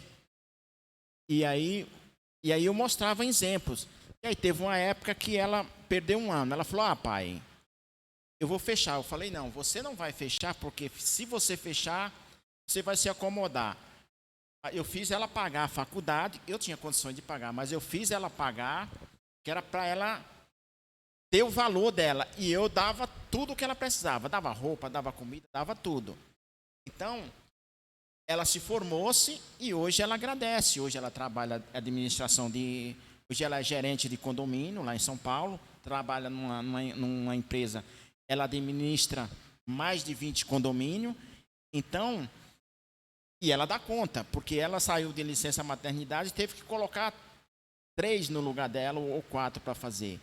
E aí eu mostrava exemplos. E aí teve uma época que ela perdeu um ano. Ela falou, pai, eu vou fechar. Eu falei, não, você não vai fechar, porque se você fechar, você vai se acomodar. Eu fiz ela pagar a faculdade, eu tinha condições de pagar, mas eu fiz ela pagar, que era para ela ter o valor dela. E eu dava tudo o que ela precisava. Dava roupa, dava comida, dava tudo. Então, ela se formou-se e hoje ela agradece. Hoje ela trabalha administração de... Hoje ela é gerente de condomínio lá em São Paulo, trabalha numa empresa, ela administra mais de 20 condomínios. Então, e ela dá conta, porque ela saiu de licença maternidade e teve que colocar 3 no lugar dela ou 4 para fazer.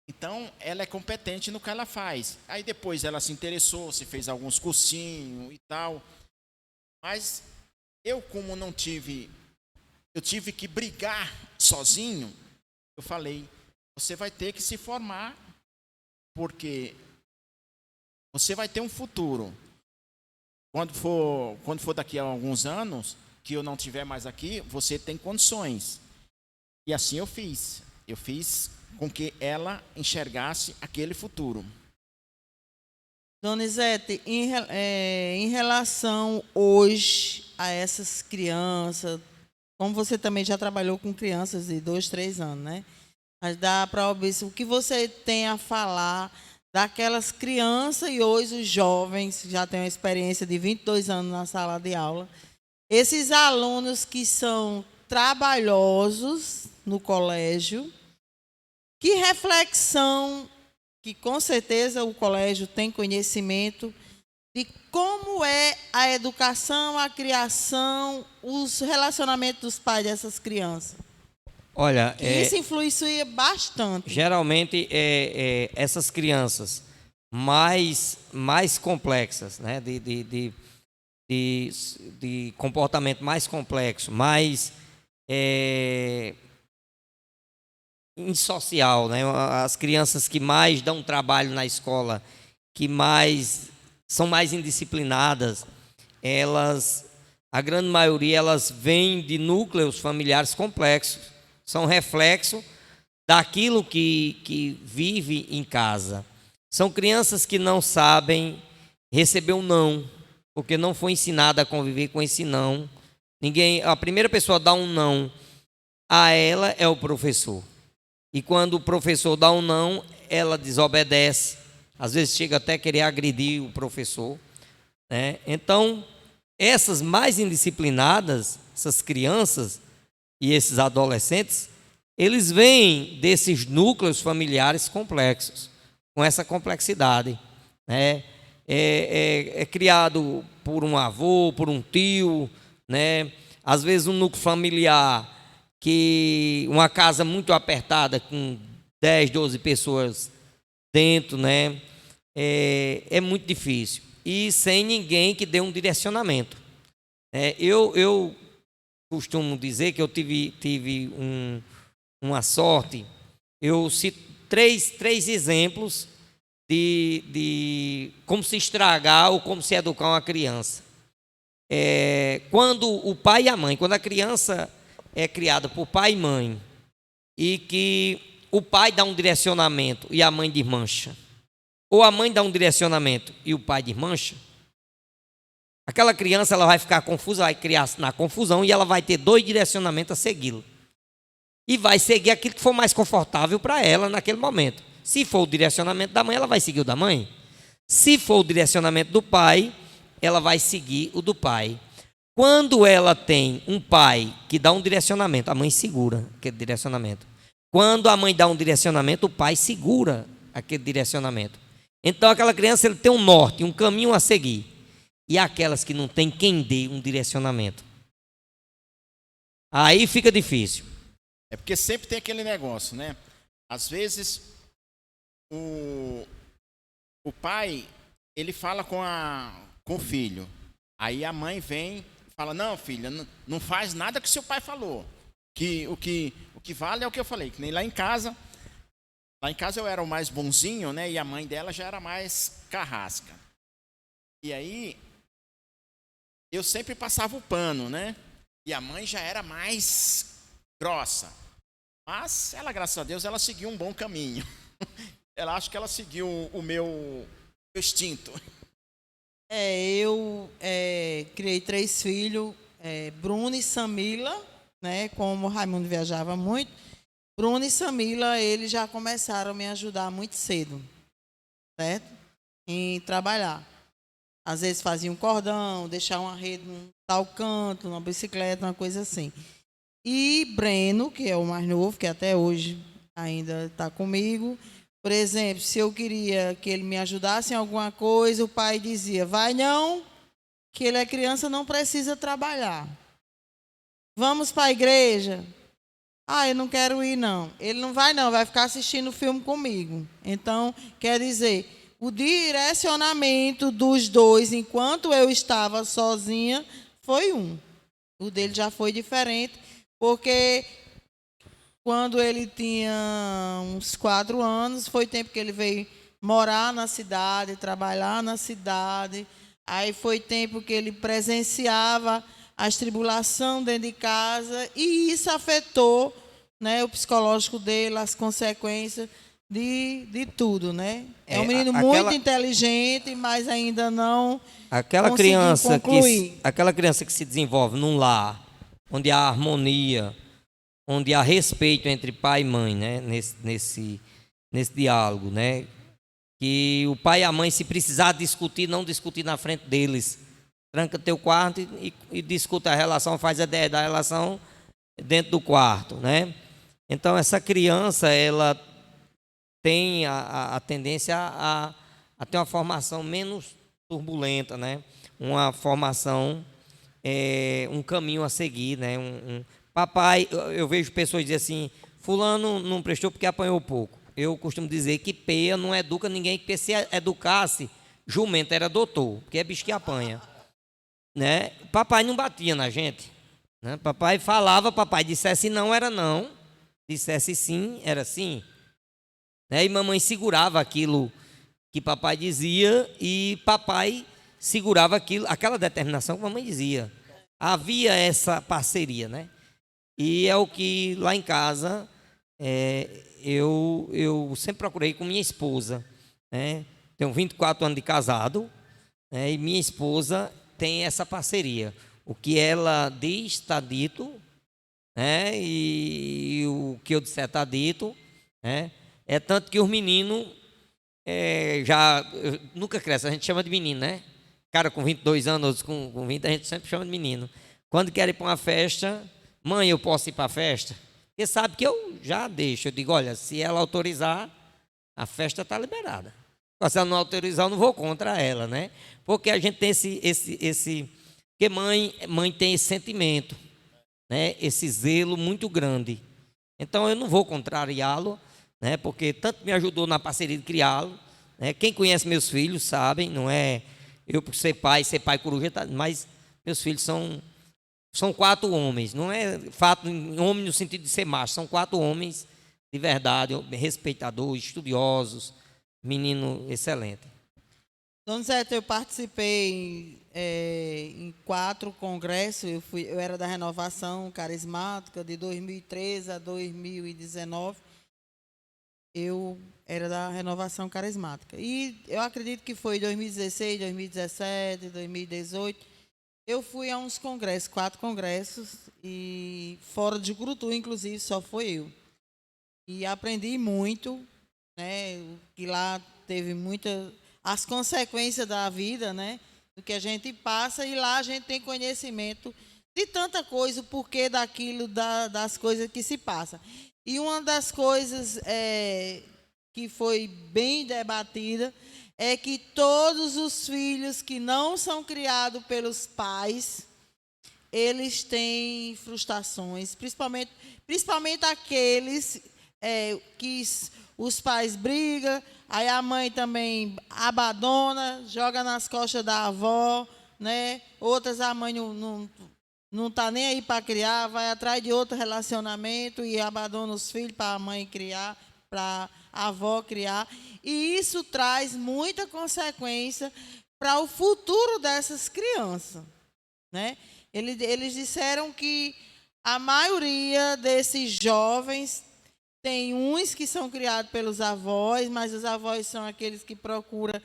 Então, ela é competente no que ela faz. Aí depois ela se interessou, se fez alguns cursinhos e tal. Mas eu, como não tive, eu tive que brigar sozinho, eu falei, você vai ter que se formar, porque você vai ter um futuro. Quando for daqui a alguns anos, que eu não estiver mais aqui, você tem condições. E assim eu fiz. Eu fiz com que ela enxergasse aquele futuro. Donizete, em relação hoje a essas crianças, como você também já trabalhou com crianças de 2, 3 anos, né? Mas dá para ouvir o que você tem a falar daquelas crianças e hoje os jovens, já têm uma experiência de 22 anos na sala de aula, esses alunos que são trabalhosos no colégio, que reflexão, que com certeza o colégio tem conhecimento de como é a educação, a criação, os relacionamentos dos pais dessas crianças. Olha, Isso influencia bastante. geralmente essas crianças mais complexas, né, de comportamento mais complexo, mais insocial, né? As crianças que mais dão trabalho na escola, que são mais indisciplinadas, a grande maioria, elas vêm de núcleos familiares complexos, são reflexo daquilo que vive em casa. São crianças que não sabem receber um não, porque não foi ensinada a conviver com esse não. A primeira pessoa a dar um não a ela é o professor. E quando o professor dá um não, ela desobedece. Às vezes chega até a querer agredir o professor, né? Então, essas mais indisciplinadas, essas crianças e esses adolescentes, eles vêm desses núcleos familiares complexos, com essa complexidade, né? É criado por um avô, por um tio, né? Às vezes um núcleo familiar, uma casa muito apertada, com 10, 12 pessoas dentro, né? É muito difícil. E sem ninguém que dê um direcionamento. Eu costumo dizer que eu tive uma sorte. Eu cito três exemplos de como se estragar ou como se educar uma criança. Quando o pai e a mãe, quando a criança é criada por pai e mãe, e que o pai dá um direcionamento e a mãe desmancha, ou a mãe dá um direcionamento e o pai desmancha, aquela criança ela vai ficar confusa, vai criar na confusão e ela vai ter 2 direcionamentos a segui-lo. E vai seguir aquilo que for mais confortável para ela naquele momento. Se for o direcionamento da mãe, ela vai seguir o da mãe. Se for o direcionamento do pai, ela vai seguir o do pai. Quando ela tem um pai que dá um direcionamento, a mãe segura aquele direcionamento. Quando a mãe dá um direcionamento, o pai segura aquele direcionamento. Então aquela criança ele tem um norte, um caminho a seguir. E aquelas que não tem quem dê um direcionamento, aí fica difícil. É porque sempre tem aquele negócio, né? Às vezes o pai ele fala com o filho. Aí a mãe vem e fala: não, filha, não faz nada que seu pai falou. O que vale é o que eu falei. Que nem lá em casa. Lá em casa eu era o mais bonzinho, né? E a mãe dela já era mais carrasca. E aí eu sempre passava o pano, né? E a mãe já era mais grossa. Mas ela, graças a Deus, ela seguiu um bom caminho. Ela acho que ela seguiu o meu instinto. Eu criei 3 filhos, Bruno e Samila, né? Como o Raimundo viajava muito, Bruno e Samila, eles já começaram a me ajudar muito cedo, certo? Em trabalhar. Às vezes fazia um cordão, deixar uma rede num tal canto, numa bicicleta, uma coisa assim. E Breno, que é o mais novo, que até hoje ainda está comigo, por exemplo, se eu queria que ele me ajudasse em alguma coisa, o pai dizia, vai não, que ele é criança, não precisa trabalhar. Vamos para a igreja? Ah, eu não quero ir, não. Ele não, vai ficar assistindo o filme comigo. Então, quer dizer, o direcionamento dos dois, enquanto eu estava sozinha, foi um. O dele já foi diferente, porque quando ele tinha uns 4 anos, foi tempo que ele veio morar na cidade, trabalhar na cidade. Aí foi tempo que ele presenciava as tribulações dentro de casa, e isso afetou, né, o psicológico dele, as consequências de tudo, né? É um menino muito inteligente, mas ainda não conseguiu concluir. Aquela criança que se desenvolve num lar, onde há harmonia, onde há respeito entre pai e mãe, né? Nesse diálogo, né? Que o pai e a mãe, se precisar discutir, não discutir na frente deles. Tranca teu quarto e discuta a relação, faz a ideia da relação dentro do quarto, né? Então, essa criança, ela tem a tendência a ter uma formação menos turbulenta, né? Uma formação, um caminho a seguir, né? Papai, eu vejo pessoas dizer assim, fulano não prestou porque apanhou pouco. Eu costumo dizer que peia não educa ninguém, porque se educasse, jumento era doutor, porque é bicho que apanha. Né? Papai não batia na gente, né? Papai falava, papai dissesse não, era não, dissesse sim, era sim, né? E mamãe segurava aquilo que papai dizia, e papai segurava aquela determinação que mamãe dizia. Havia essa parceria, né? E é o que lá em casa eu sempre procurei com minha esposa, né? Tenho 24 anos de casado, né? E minha esposa tem essa parceria. O que ela diz está dito, né? E o que eu disser está dito, né? É tanto que os meninos nunca crescem, a gente chama de menino, né? Cara com 22 anos, outros com 20, a gente sempre chama de menino. Quando querem ir para uma festa, mãe, eu posso ir para a festa? Porque sabe que eu já deixo. Eu digo, olha, se ela autorizar, a festa está liberada. Se ela não autorizar, eu não vou contra ela, né? Porque a gente tem porque mãe tem esse sentimento, né? Esse zelo muito grande. Então eu não vou contrariá-lo, né? Porque tanto me ajudou na parceria de criá-lo, né? Quem conhece meus filhos sabem, não é eu por ser pai coruja, mas meus filhos são 4 homens. Não é fato homem no sentido de ser macho, são 4 homens de verdade, respeitadores, estudiosos, menino excelente. Dona Zé, eu participei em 4 congressos. Eu era da Renovação Carismática de 2013 a 2019. Eu era da Renovação Carismática. E eu acredito que foi 2016, 2017, 2018. Eu fui a uns congressos, 4 congressos, e fora de Curutu, inclusive, só foi eu. E aprendi muito, né? Que lá teve as consequências da vida, né? Do que a gente passa, e lá a gente tem conhecimento de tanta coisa, o porquê daquilo, das coisas que se passam. E uma das coisas que foi bem debatida é que todos os filhos que não são criados pelos pais, eles têm frustrações, principalmente aqueles que os pais brigam, aí a mãe também abandona, joga nas costas da avó, né? Outras a mãe não está nem aí para criar, vai atrás de outro relacionamento e abandona os filhos para a mãe criar, para a avó criar. E isso traz muita consequência para o futuro dessas crianças, né? Eles disseram que a maioria desses jovens tem uns que são criados pelos avós, mas os avós são aqueles que procuram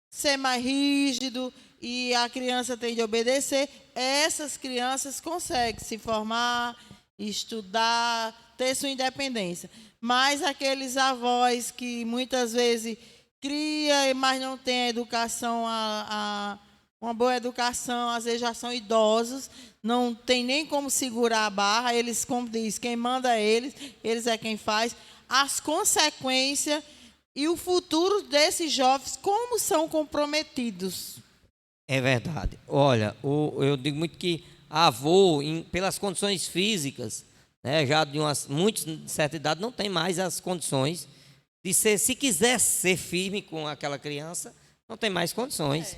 ser mais rígido e a criança tem de obedecer. Essas crianças conseguem se formar, estudar, ter sua independência. Mas aqueles avós que muitas vezes cria, mas não tem a educação, uma boa educação, às vezes já são idosos, não tem nem como segurar a barra, eles, como diz, quem manda é eles é quem faz. As consequências e o futuro desses jovens, como são comprometidos. É verdade. Olha, eu digo muito que avô, pelas condições físicas, né, já de muitos de certa idade, não tem mais as condições de ser, se quiser ser firme com aquela criança, não tem mais condições.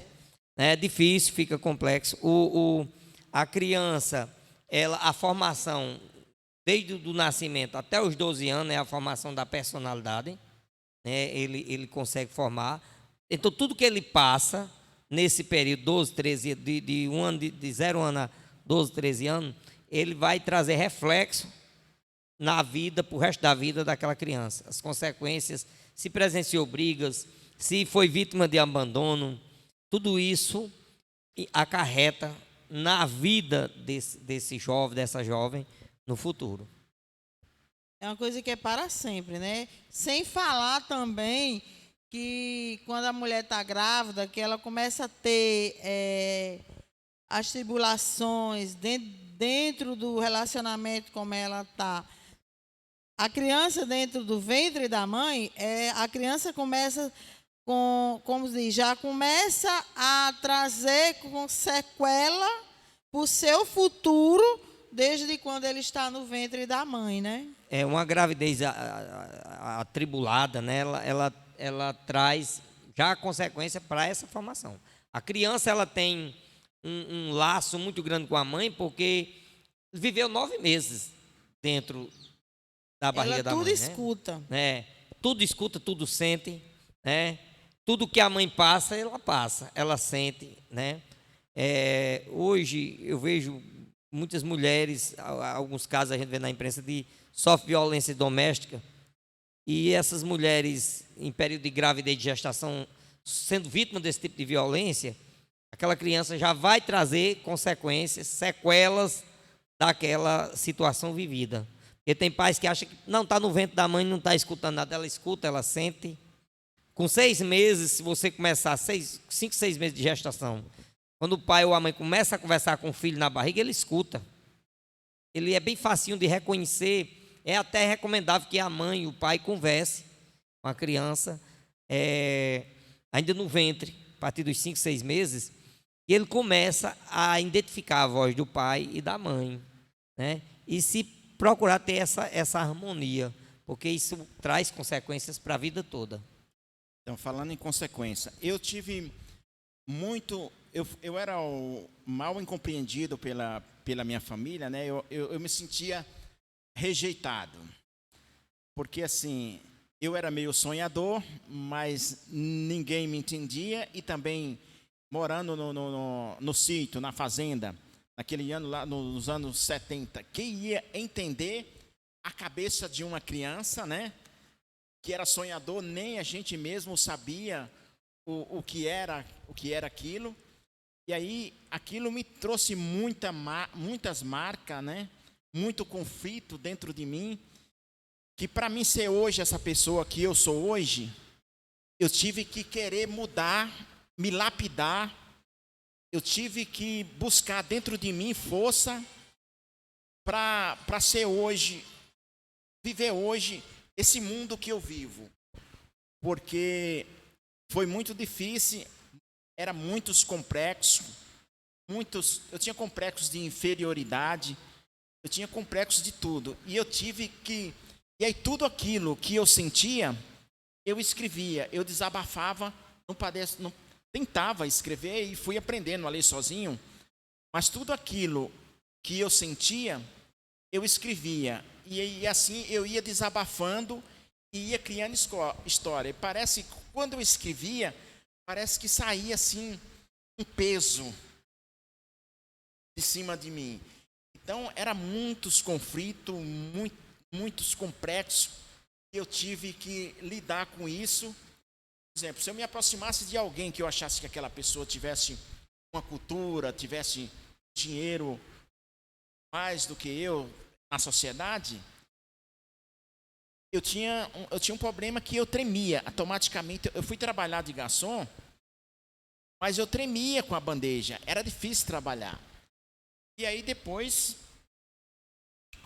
É difícil, fica complexo. A criança, a formação, desde o nascimento até os 12 anos, é a formação da personalidade, né? Ele consegue formar. Então, tudo que ele passa nesse período, 12, 13, de 0 ano a 12, 13 anos, ele vai trazer reflexo na vida, para o resto da vida daquela criança. As consequências, se presenciou brigas, se foi vítima de abandono, tudo isso acarreta na vida desse jovem, dessa jovem, no futuro. É uma coisa que é para sempre, né? Sem falar também que quando a mulher está grávida, que ela começa a ter as tribulações dentro do relacionamento como ela está. A criança dentro do ventre da mãe, a criança começa como se diz, já começa a trazer com sequela para o seu futuro, desde quando ele está no ventre da mãe, né? É uma gravidez atribulada, né? Ela traz já a consequência para essa formação. A criança, ela tem um laço muito grande com a mãe, porque viveu 9 meses dentro da barriga da mãe. Ela tudo escuta. Né? Tudo escuta, tudo sente, né? Tudo que a mãe passa, ela sente, né? Hoje eu vejo muitas mulheres, alguns casos a gente vê na imprensa de sofrem violência doméstica, e essas mulheres em período de gravidez e de gestação, sendo vítima desse tipo de violência, aquela criança já vai trazer consequências, sequelas daquela situação vivida. Porque tem pais que acham que não está no ventre da mãe, não está escutando nada, ela escuta, ela sente. Com 6 meses, se você começar 5, 6 meses de gestação, quando o pai ou a mãe começa a conversar com o filho na barriga, ele escuta. Ele é bem facinho de reconhecer. É até recomendável que a mãe e o pai conversem com a criança, ainda no ventre, a partir dos 5, 6 meses, e ele começa a identificar a voz do pai e da mãe, né? E se procurar ter essa harmonia, porque isso traz consequências para a vida toda. Então, falando em consequência, eu tive muito... Eu era mal incompreendido pela minha família, né? Eu me sentia rejeitado. Porque, assim, eu era meio sonhador, mas ninguém me entendia. E também, morando no sítio, na fazenda, naquele ano lá, nos anos 70, quem ia entender a cabeça de uma criança, né? Que era sonhador, nem a gente mesmo sabia o que era aquilo. E aí, aquilo me trouxe muitas marcas, né? Muito conflito dentro de mim, que para mim ser hoje essa pessoa que eu sou hoje, eu tive que querer mudar, me lapidar, eu tive que buscar dentro de mim força para ser hoje, viver hoje esse mundo que eu vivo, porque foi muito difícil, era muitos complexos, eu tinha complexos de inferioridade, eu tinha complexos de tudo, e eu tive que, e aí tudo aquilo que eu sentia, eu escrevia, eu desabafava, não tentava escrever e fui aprendendo a ler sozinho, mas tudo aquilo que eu sentia, eu escrevia, e assim eu ia desabafando e ia criando história. E parece que quando eu escrevia, parece que saía assim um peso de cima de mim. Então, era muitos conflitos, muitos complexos, e eu tive que lidar com isso. Por exemplo, se eu me aproximasse de alguém que eu achasse que aquela pessoa tivesse uma cultura, tivesse dinheiro mais do que eu na sociedade, eu tinha um problema que eu tremia. Automaticamente, eu fui trabalhar de garçom, mas eu tremia com a bandeja. Era difícil trabalhar. E aí depois,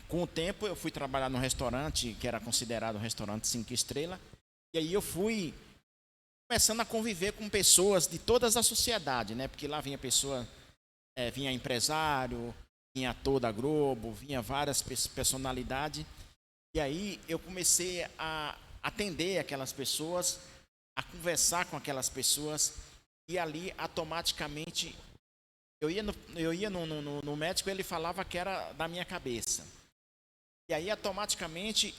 com o tempo, eu fui trabalhar num restaurante, que era considerado um restaurante 5 estrelas. E aí eu fui começando a conviver com pessoas de todas as sociedades, né? Porque lá vinha pessoa, vinha empresário, vinha ator da Globo, vinha várias personalidades. E aí eu comecei a atender aquelas pessoas, a conversar com aquelas pessoas. E ali, automaticamente, eu ia no médico e ele falava que era da minha cabeça. E aí, automaticamente,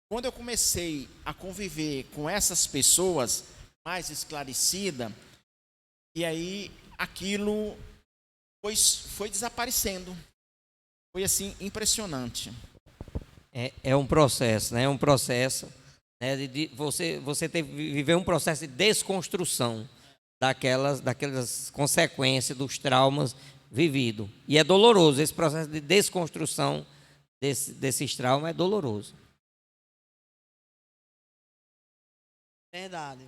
quando eu comecei a conviver com essas pessoas mais esclarecidas, e aí aquilo foi desaparecendo. Foi, assim, impressionante. É um processo, né? É um processo, né, você viver um processo de desconstrução daquelas consequências dos traumas vividos. E é doloroso, esse processo de desconstrução desses traumas é doloroso. Verdade.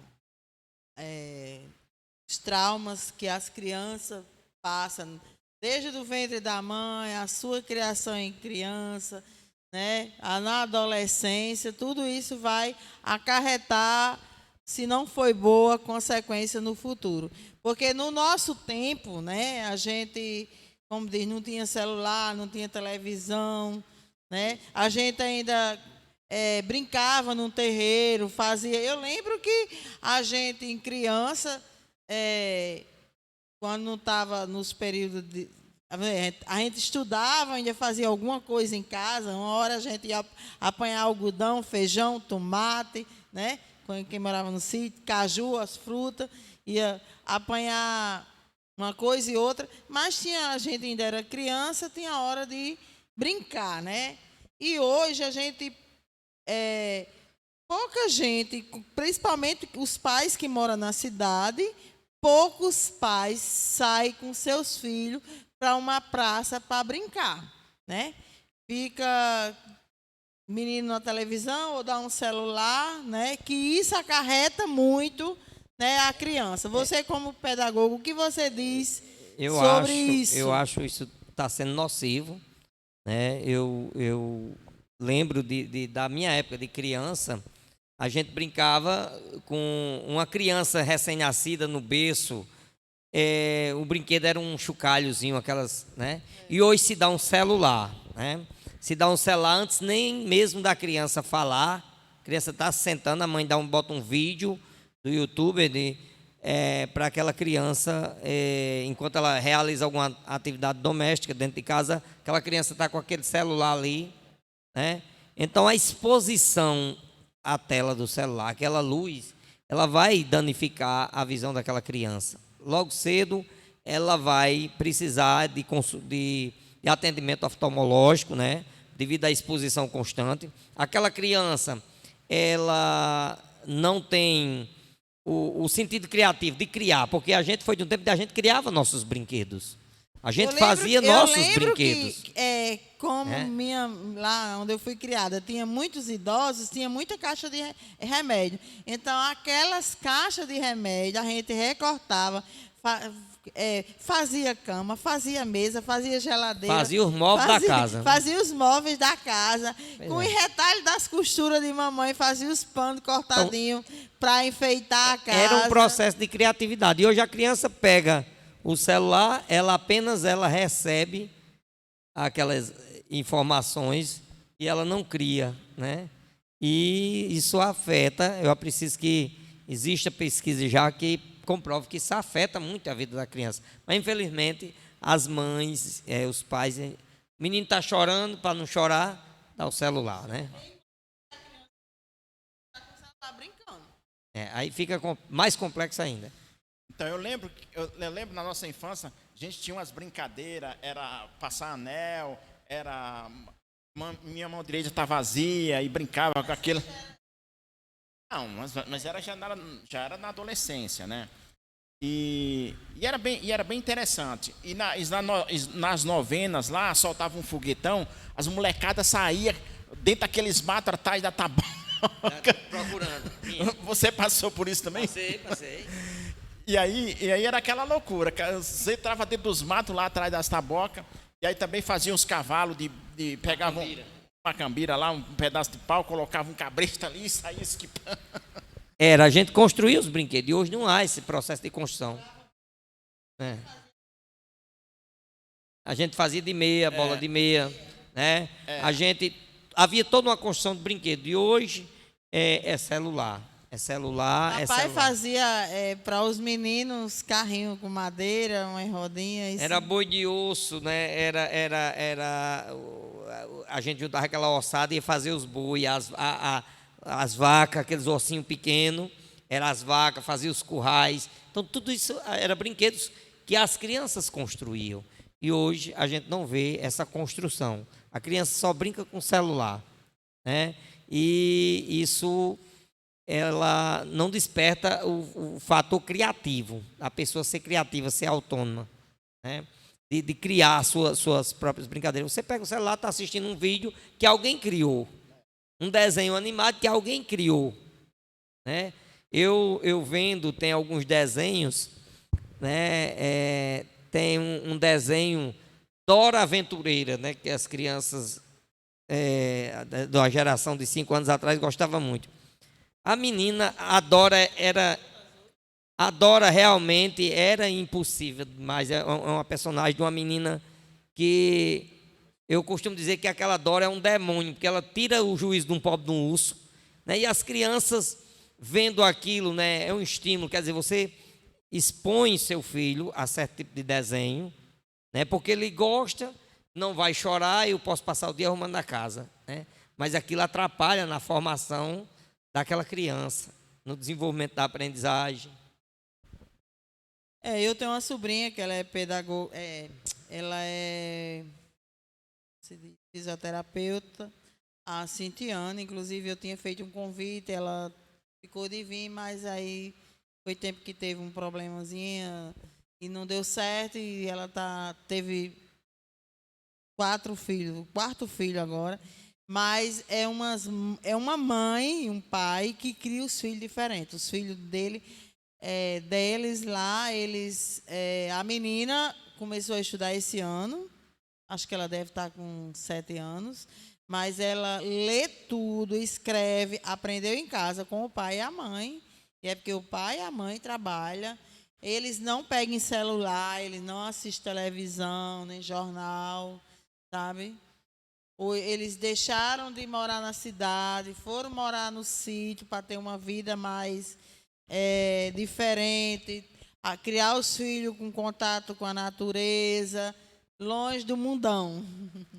Os traumas que as crianças passam, desde o ventre da mãe, a sua criação em criança, né, na adolescência, tudo isso vai acarretar, se não foi boa, consequência no futuro. Porque no nosso tempo, né, a gente, como diz, não tinha celular, não tinha televisão, né, a gente ainda brincava num terreiro, fazia... Eu lembro que a gente, em criança, quando não estava nos períodos de... A gente estudava, ainda fazia alguma coisa em casa. Uma hora a gente ia apanhar algodão, feijão, tomate, né? Quem morava no sítio, caju, as frutas, ia apanhar uma coisa e outra. Mas a gente ainda era criança, tinha a hora de brincar, né? E hoje a gente... pouca gente, principalmente os pais que moram na cidade, poucos pais saem com seus filhos para uma praça para brincar, né? Fica menino na televisão ou dá um celular, né? Que isso acarreta muito, né, a criança. Você, como pedagogo, o que você diz sobre isso? Eu acho isso está sendo nocivo, né? Eu lembro da minha época de criança, a gente brincava com uma criança recém-nascida no berço. O brinquedo era um chocalhozinho, aquelas, né? E hoje se dá um celular, né? Se dá um celular antes nem mesmo da criança falar. A criança está sentando, a mãe bota um vídeo do YouTube para aquela criança, enquanto ela realiza alguma atividade doméstica dentro de casa, aquela criança está com aquele celular ali, né? Então a exposição à tela do celular, aquela luz, ela vai danificar a visão daquela criança. Logo cedo, ela vai precisar de atendimento oftalmológico, né? Devido à exposição constante. Aquela criança, ela não tem o sentido criativo de criar, porque a gente foi de um tempo que a gente criava nossos brinquedos. A gente fazia nossos brinquedos. Lá onde eu fui criada, tinha muitos idosos, tinha muita caixa de remédio. Então, aquelas caixas de remédio, a gente recortava, fazia cama, fazia mesa, fazia geladeira. Fazia os móveis da casa. Fazia os móveis da casa. Com o retalho das costuras de mamãe, fazia os panos cortadinhos para enfeitar a casa. Era um processo de criatividade. E hoje a criança pega o celular, ela recebe aquelas informações e ela não cria, né? E isso afeta. Eu preciso que exista pesquisa já que comprove que isso afeta muito a vida da criança. Mas, infelizmente, as mães, os pais... O menino está chorando, para não chorar, dá o celular, né? Está brincando. Aí fica mais complexo ainda. Então, eu lembro na nossa infância, a gente tinha umas brincadeiras, era passar anel, minha mão direita estava vazia e brincava com aquilo. Não, mas já era na adolescência, né? E era bem interessante. E nas novenas lá, soltava um foguetão, as molecadas saíam dentro daqueles matos atrás da tabanca. Procurando. Você passou por isso também? Passei. E aí era aquela loucura. Você entrava dentro dos matos lá atrás das tabocas. E aí também faziam os cavalos pegavam uma cambira lá, um pedaço de pau, colocavam um cabrito ali e saía esquipando. A gente construía os brinquedos. E hoje não há esse processo de construção. A gente fazia de meia, bola de meia, né? Havia toda uma construção de brinquedo. E hoje é celular. Papai fazia para os meninos carrinho com madeira, uma rodinha. Era boi de osso, né? A gente juntava aquela ossada e ia fazer os boi, as vacas, aqueles ossinhos pequenos. Eram as vacas, fazia os currais. Então, tudo isso era brinquedos que as crianças construíam. E hoje a gente não vê essa construção. A criança só brinca com celular, né? E isso ela não desperta o fator criativo, a pessoa ser criativa, ser autônoma, né? De criar suas próprias brincadeiras. Você pega o celular, está assistindo um vídeo que alguém criou, um desenho animado que alguém criou, né? Eu vendo, tem alguns desenhos, né? Tem um desenho Dora Aventureira, né? Que as crianças da geração de 5 anos atrás gostavam muito. A menina, a Dora realmente era impossível, mas é uma personagem de uma menina que eu costumo dizer que aquela Dora é um demônio, porque ela tira o juízo de um pobre de um urso, né? E as crianças vendo aquilo, né, é um estímulo, quer dizer, você expõe seu filho a certo tipo de desenho, né, porque ele gosta, não vai chorar, eu posso passar o dia arrumando a casa, né? Mas aquilo atrapalha na formação daquela criança, no desenvolvimento da aprendizagem. Eu tenho uma sobrinha que ela é pedagoga, ela é fisioterapeuta, a Cintiana, inclusive eu tinha feito um convite, ela ficou de vir, mas aí foi tempo que teve um problemazinho e não deu certo, e ela teve 4 filhos, o 4º filho agora. Mas é uma mãe e um pai que cria os filhos diferentes. Os filhos deles lá, a menina começou a estudar esse ano, acho que ela deve estar com 7 anos, mas ela lê tudo, escreve, aprendeu em casa com o pai e a mãe, e é porque o pai e a mãe trabalham, eles não pegam celular, eles não assistem televisão, nem jornal, sabe? Ou eles deixaram de morar na cidade, foram morar no sítio para ter uma vida mais diferente, a criar os filhos com contato com a natureza, longe do mundão.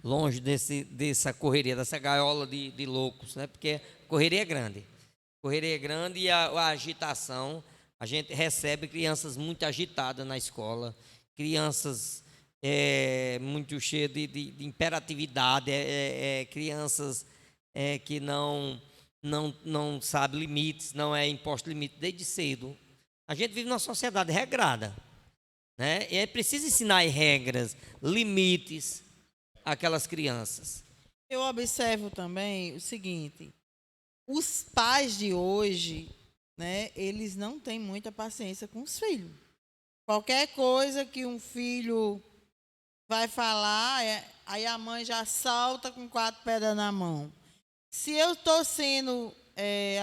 Longe dessa correria, dessa gaiola de loucos, né? Porque a correria é grande. A correria é grande e a agitação. A gente recebe crianças muito agitadas na escola, crianças muito cheias de imperatividade, crianças que não sabem limites, não é imposto limite desde cedo. A gente vive numa sociedade regrada, né? E é preciso ensinar regras, limites àquelas crianças. Eu observo também o seguinte: os pais de hoje, né, eles não têm muita paciência com os filhos. Qualquer coisa que um filho vai falar, aí a mãe já salta com 4 pedras na mão. Se eu estou sendo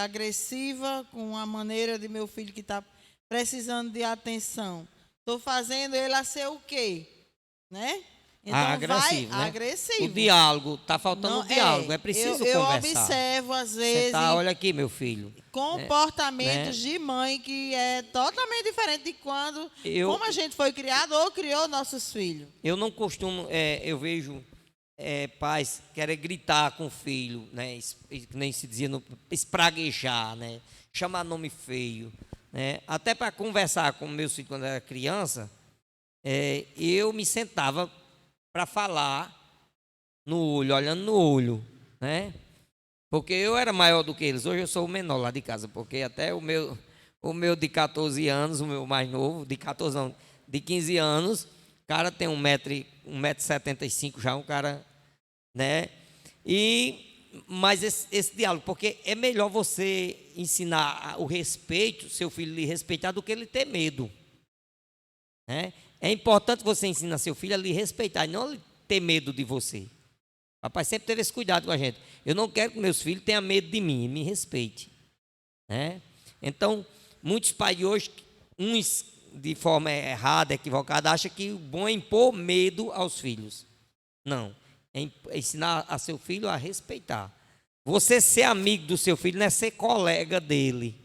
agressiva com a maneira de meu filho que está precisando de atenção, estou fazendo ele a ser o quê? Né? Então agressivo, vai né? agressivo. O diálogo, está faltando o diálogo, é preciso eu conversar. observo, às vezes, olha aqui, meu filho. Comportamentos de mãe que é totalmente diferente de como a gente foi criado ou criou nossos filhos. Eu não costumo, eu vejo pais querem gritar com o filho, né? Nem se dizia, espraguejar, né? Chamar nome feio, né? Até para conversar com meus filhos quando eu era criança, eu me sentava para falar no olho, olhando no olho, né? Porque eu era maior do que eles. Hoje eu sou o menor lá de casa, porque até o meu de 14 anos, o meu mais novo, de 14 não, de 15 anos, o cara tem 1,75 m já, um cara, né? mais esse diálogo, porque é melhor você ensinar o respeito, seu filho lhe respeitar, do que ele ter medo, né? É importante você ensinar seu filho a lhe respeitar e não ter medo de você. Papai sempre teve esse cuidado com a gente. Eu não quero que meus filhos tenham medo de mim, me respeite, né? Então, muitos pais de hoje, uns de forma errada, equivocada, acham que o bom é impor medo aos filhos. Não, é ensinar a seu filho a respeitar. Você ser amigo do seu filho não é ser colega dele,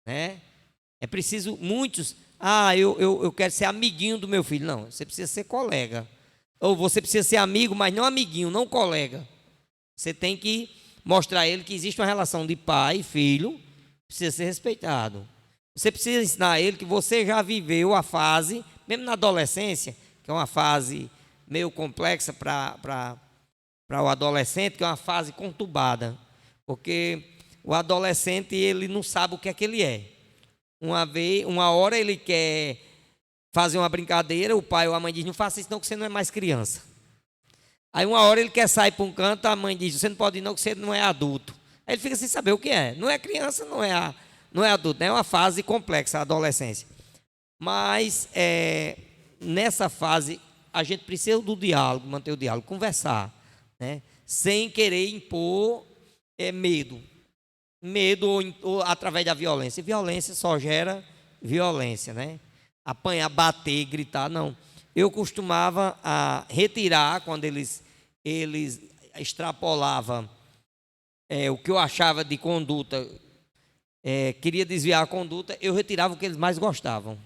né? É preciso, muitos, eu quero ser amiguinho do meu filho. Não, você precisa ser colega. Ou você precisa ser amigo, mas não amiguinho, não colega. Você tem que mostrar a ele que existe uma relação de pai e filho, precisa ser respeitado. Você precisa ensinar a ele que você já viveu a fase, mesmo na adolescência, que é uma fase meio complexa para o adolescente, que é uma fase conturbada. Porque o adolescente, ele não sabe o que é que ele é. Uma hora ele quer fazer uma brincadeira, o pai ou a mãe diz, não faça isso não, que você não é mais criança. Aí uma hora ele quer sair para um canto, a mãe diz, você não pode ir não, que você não é adulto. Aí ele fica sem saber o que é. Não é criança, não é adulto, é uma fase complexa, a adolescência. Mas nessa fase a gente precisa do diálogo, manter o diálogo, conversar, né? Sem querer impor medo ou através da violência. Violência só gera violência, né? Apanhar, bater, gritar, não. Eu costumava retirar quando eles extrapolavam o que eu achava de conduta, queria desviar a conduta, eu retirava o que eles mais gostavam.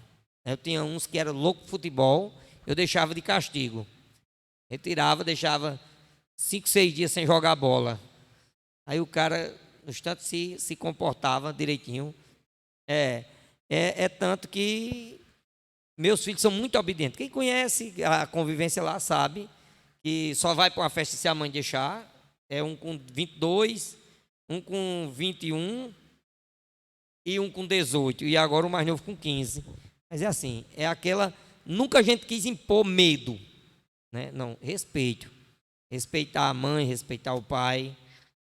Eu tinha uns que eram loucos de futebol, eu deixava de castigo. Retirava, deixava 5, 6 dias sem jogar bola. Aí o cara, no instante, se comportava direitinho. É tanto que meus filhos são muito obedientes. Quem conhece a convivência lá sabe que só vai para uma festa se a mãe deixar. É um com 22, um com 21 e um com 18. E agora o mais novo com 15. Mas é assim, é aquela... Nunca a gente quis impor medo, né? Não, respeito. Respeitar a mãe, respeitar o pai,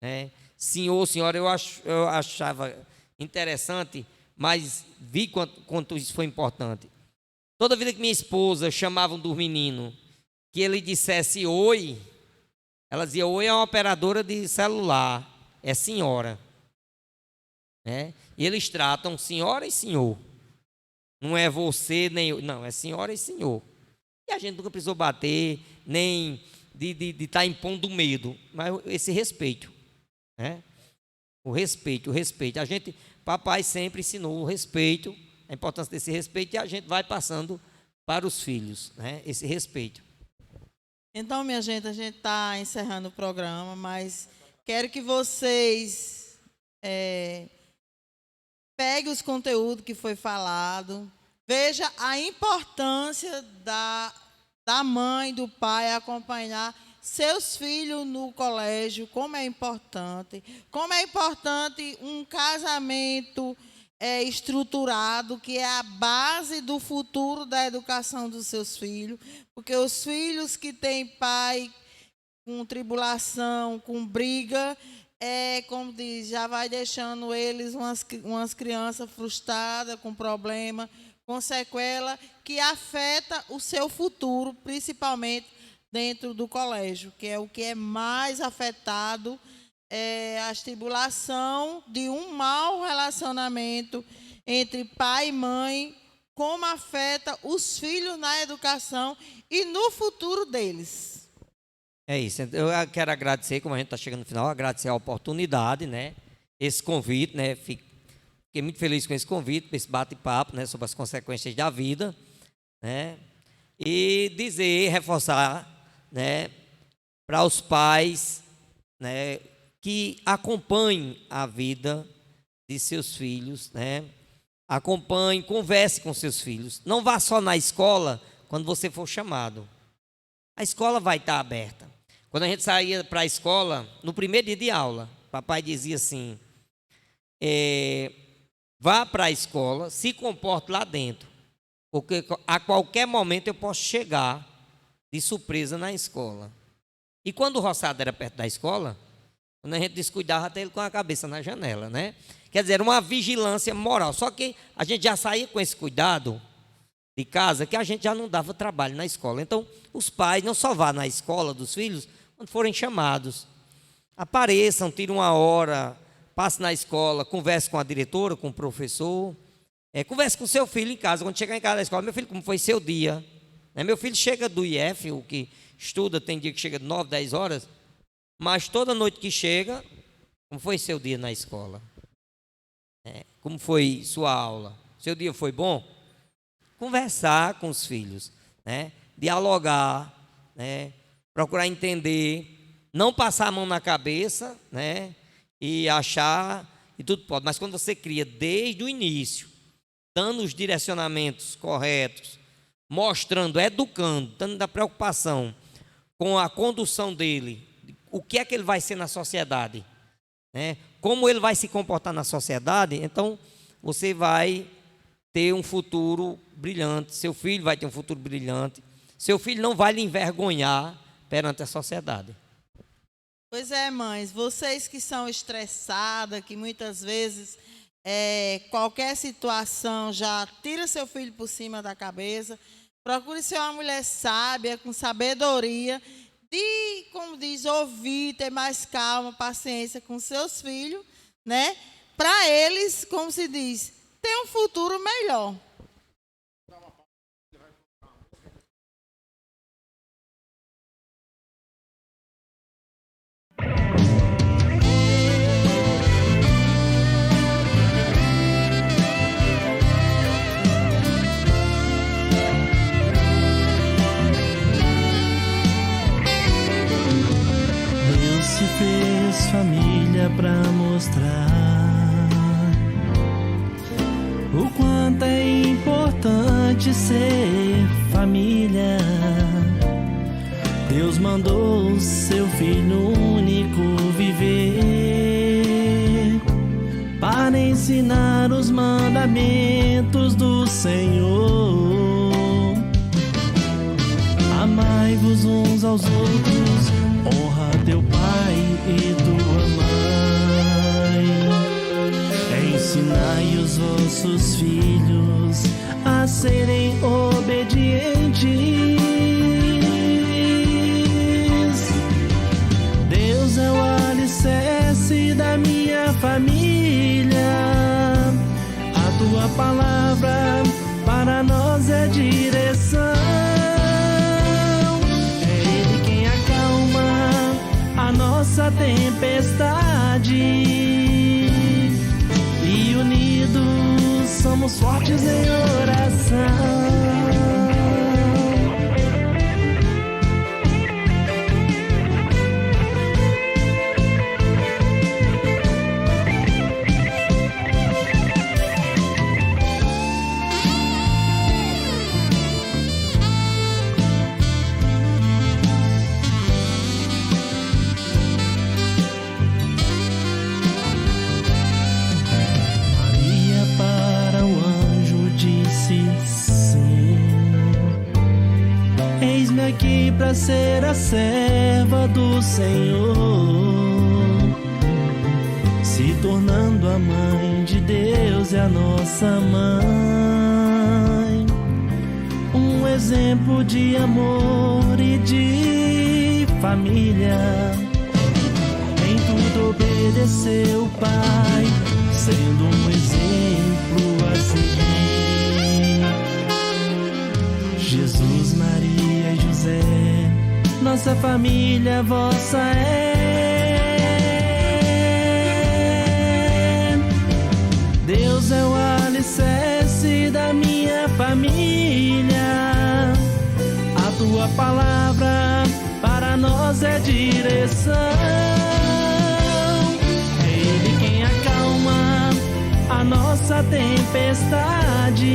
né? Senhor, senhora, eu achava interessante, mas vi quanto isso foi importante. Toda vida que minha esposa chamava um dos meninos, que ele dissesse oi, ela dizia, oi é uma operadora de celular, é senhora, né? E eles tratam senhora e senhor. Não é você, nem eu, não, é senhora e senhor. E a gente nunca precisou bater, nem de estar impondo medo, mas esse respeito, né? O respeito. Papai sempre ensinou o respeito, a importância desse respeito, e a gente vai passando para os filhos, né? Esse respeito. Então, minha gente, a gente está encerrando o programa, mas quero que vocês peguem os conteúdos que foi falado, veja a importância da mãe, do pai acompanhar seus filhos no colégio, como é importante um casamento estruturado, que é a base do futuro da educação dos seus filhos, porque os filhos que têm pai com tribulação, com briga, como diz, já vai deixando eles umas crianças frustradas, com problema, com sequela, que afeta o seu futuro, principalmente dentro do colégio, que é o que é mais afetado, a tribulação de um mau relacionamento entre pai e mãe, como afeta os filhos na educação e no futuro deles. É isso, eu quero agradecer, como a gente está chegando no final, agradecer a oportunidade, né? Esse convite, né? Fiquei muito feliz com esse convite, esse bate-papo, né? Sobre as consequências da vida, né? E reforçar, né? Para os pais, né? Que acompanhem a vida de seus filhos, né? Acompanhe, converse com seus filhos. Não vá só na escola quando você for chamado. A escola vai estar aberta. Quando a gente saía para a escola, no primeiro dia de aula, papai dizia assim, vá para a escola, se comporte lá dentro, porque a qualquer momento eu posso chegar de surpresa na escola. E quando o roçado era perto da escola, Quando a gente descuidava, até ele com a cabeça na janela, né? Quer dizer, era uma vigilância moral. Só que a gente já saía com esse cuidado de casa, que a gente já não dava trabalho na escola. Então, os pais não só vão na escola dos filhos quando forem chamados. Apareçam, tirem uma hora, passe na escola, converse com a diretora, com o professor. Converse com o seu filho em casa. Quando chegar em casa da escola, meu filho, como foi seu dia? Meu filho chega do IF, o que estuda, tem dia que chega de 9, 10 horas, mas toda noite que chega, como foi seu dia na escola? Como foi sua aula? Seu dia foi bom? Conversar com os filhos, né? Dialogar, né? Procurar entender, não passar a mão na cabeça, né? E achar e tudo pode. Mas quando você cria desde o início, dando os direcionamentos corretos, mostrando, educando, dando a preocupação com a condução dele, o que é que ele vai ser na sociedade, né? Como ele vai se comportar na sociedade, então você vai ter um futuro brilhante, seu filho vai ter um futuro brilhante, seu filho não vai lhe envergonhar perante a sociedade. Pois é, mães, vocês que são estressadas, que muitas vezes qualquer situação já tira seu filho por cima da cabeça, procure ser uma mulher sábia, com sabedoria, de, como diz, ouvir, ter mais calma, paciência com seus filhos, né? Para eles, como se diz, ter um futuro melhor. Se fez família pra mostrar o quanto é importante ser família. Deus mandou seu Filho único viver para ensinar os mandamentos do Senhor. Amai-vos uns aos outros, honra teu pai e tua mãe. Ensinai os vossos filhos a serem obedientes. Deus é o alicerce da minha família. A tua palavra para nós é direção. Nossa tempestade, e unidos somos fortes em oração. Aqui para ser a serva do Senhor, se tornando a mãe de Deus e a nossa mãe, um exemplo de amor e de família. Em tudo obedeceu o Pai, sendo um exemplo a seguir. Jesus, Maria e José, nossa família vossa é. Deus é o alicerce da minha família. A tua palavra para nós é direção. É Ele quem acalma a nossa tempestade.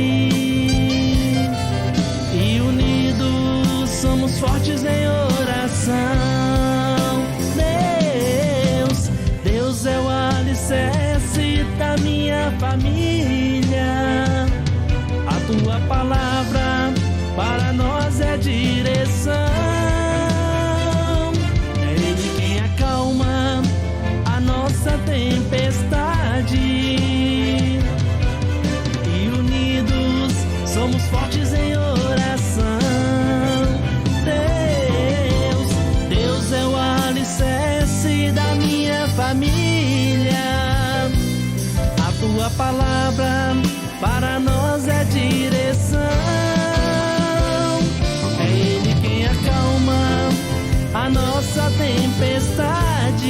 E unidos somos fortes em oração. Deus é o alicerce da minha família. A tua palavra para nós é direção. É Ele quem acalma somos fortes em oração. Deus é o alicerce da minha família. A tua palavra para nós é direção. É Ele quem acalma a nossa tempestade.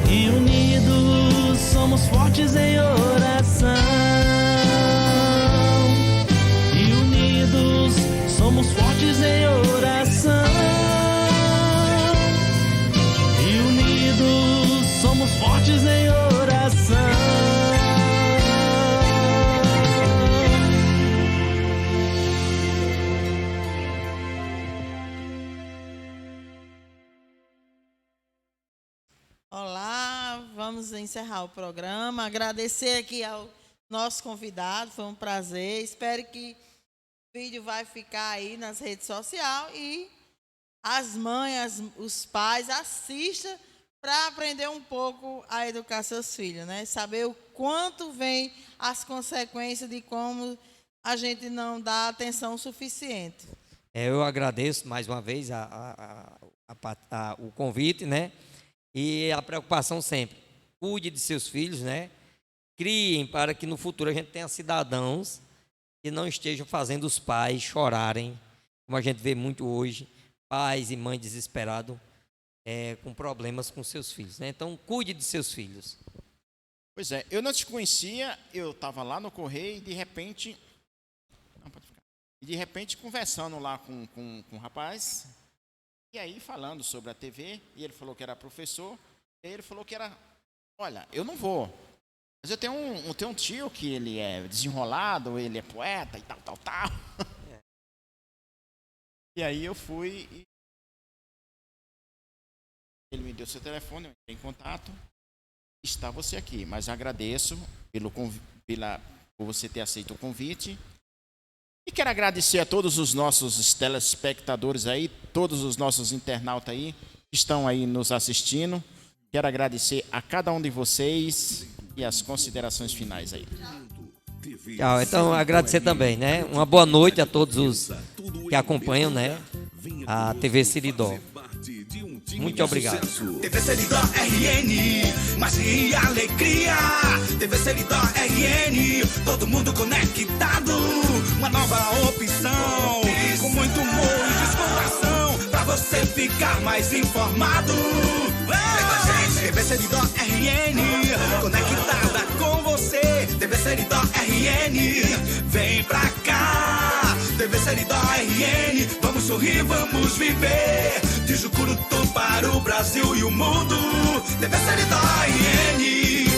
E unidos somos fortes em oração. E unidos somos fortes em oração. E unidos somos fortes em oração. Olá, vamos encerrar o programa. Agradecer aqui ao nosso convidado, foi um prazer. Espero que o vídeo vai ficar aí nas redes sociais e as mães, os pais assistam para aprender um pouco a educar seus filhos, né? Saber o quanto vem as consequências de como a gente não dá atenção suficiente. Eu agradeço mais uma vez o convite, né? E a preocupação sempre. Cuide de seus filhos, né? Criem para que no futuro a gente tenha cidadãos que não estejam fazendo os pais chorarem, como a gente vê muito hoje, pais e mães desesperados com problemas com seus filhos, né? Então, cuide de seus filhos. Pois é, eu não te conhecia, eu estava lá no Correio e de repente... Não, pode ficar. E de repente conversando lá com o rapaz... E aí, falando sobre a TV, e ele falou que era professor, e ele falou que era, olha, eu não vou, mas eu tenho um tio que ele é desenrolado, ele é poeta e tal. E aí eu fui, e ele me deu seu telefone, eu entrei em contato, está você aqui, mas agradeço por você ter aceito o convite. E quero agradecer a todos os nossos telespectadores aí, todos os nossos internautas aí, que estão aí nos assistindo. Quero agradecer a cada um de vocês e as considerações finais aí. Tchau, então agradecer também, né? Uma boa noite a todos os que acompanham, né? A TV Seridó. Muito obrigado. TV Seridó RN, magia e alegria. TV Seridó RN, todo mundo conectado. Uma nova opção, com muito humor e descontração, pra você ficar mais informado. Vem com a gente, TV Seridó RN, conectada com você. TV Seridó RN, vem pra cá. TV Seridó RN, vamos sorrir, vamos viver. De Jucurutu para o Brasil e o mundo. TV Seridó RN.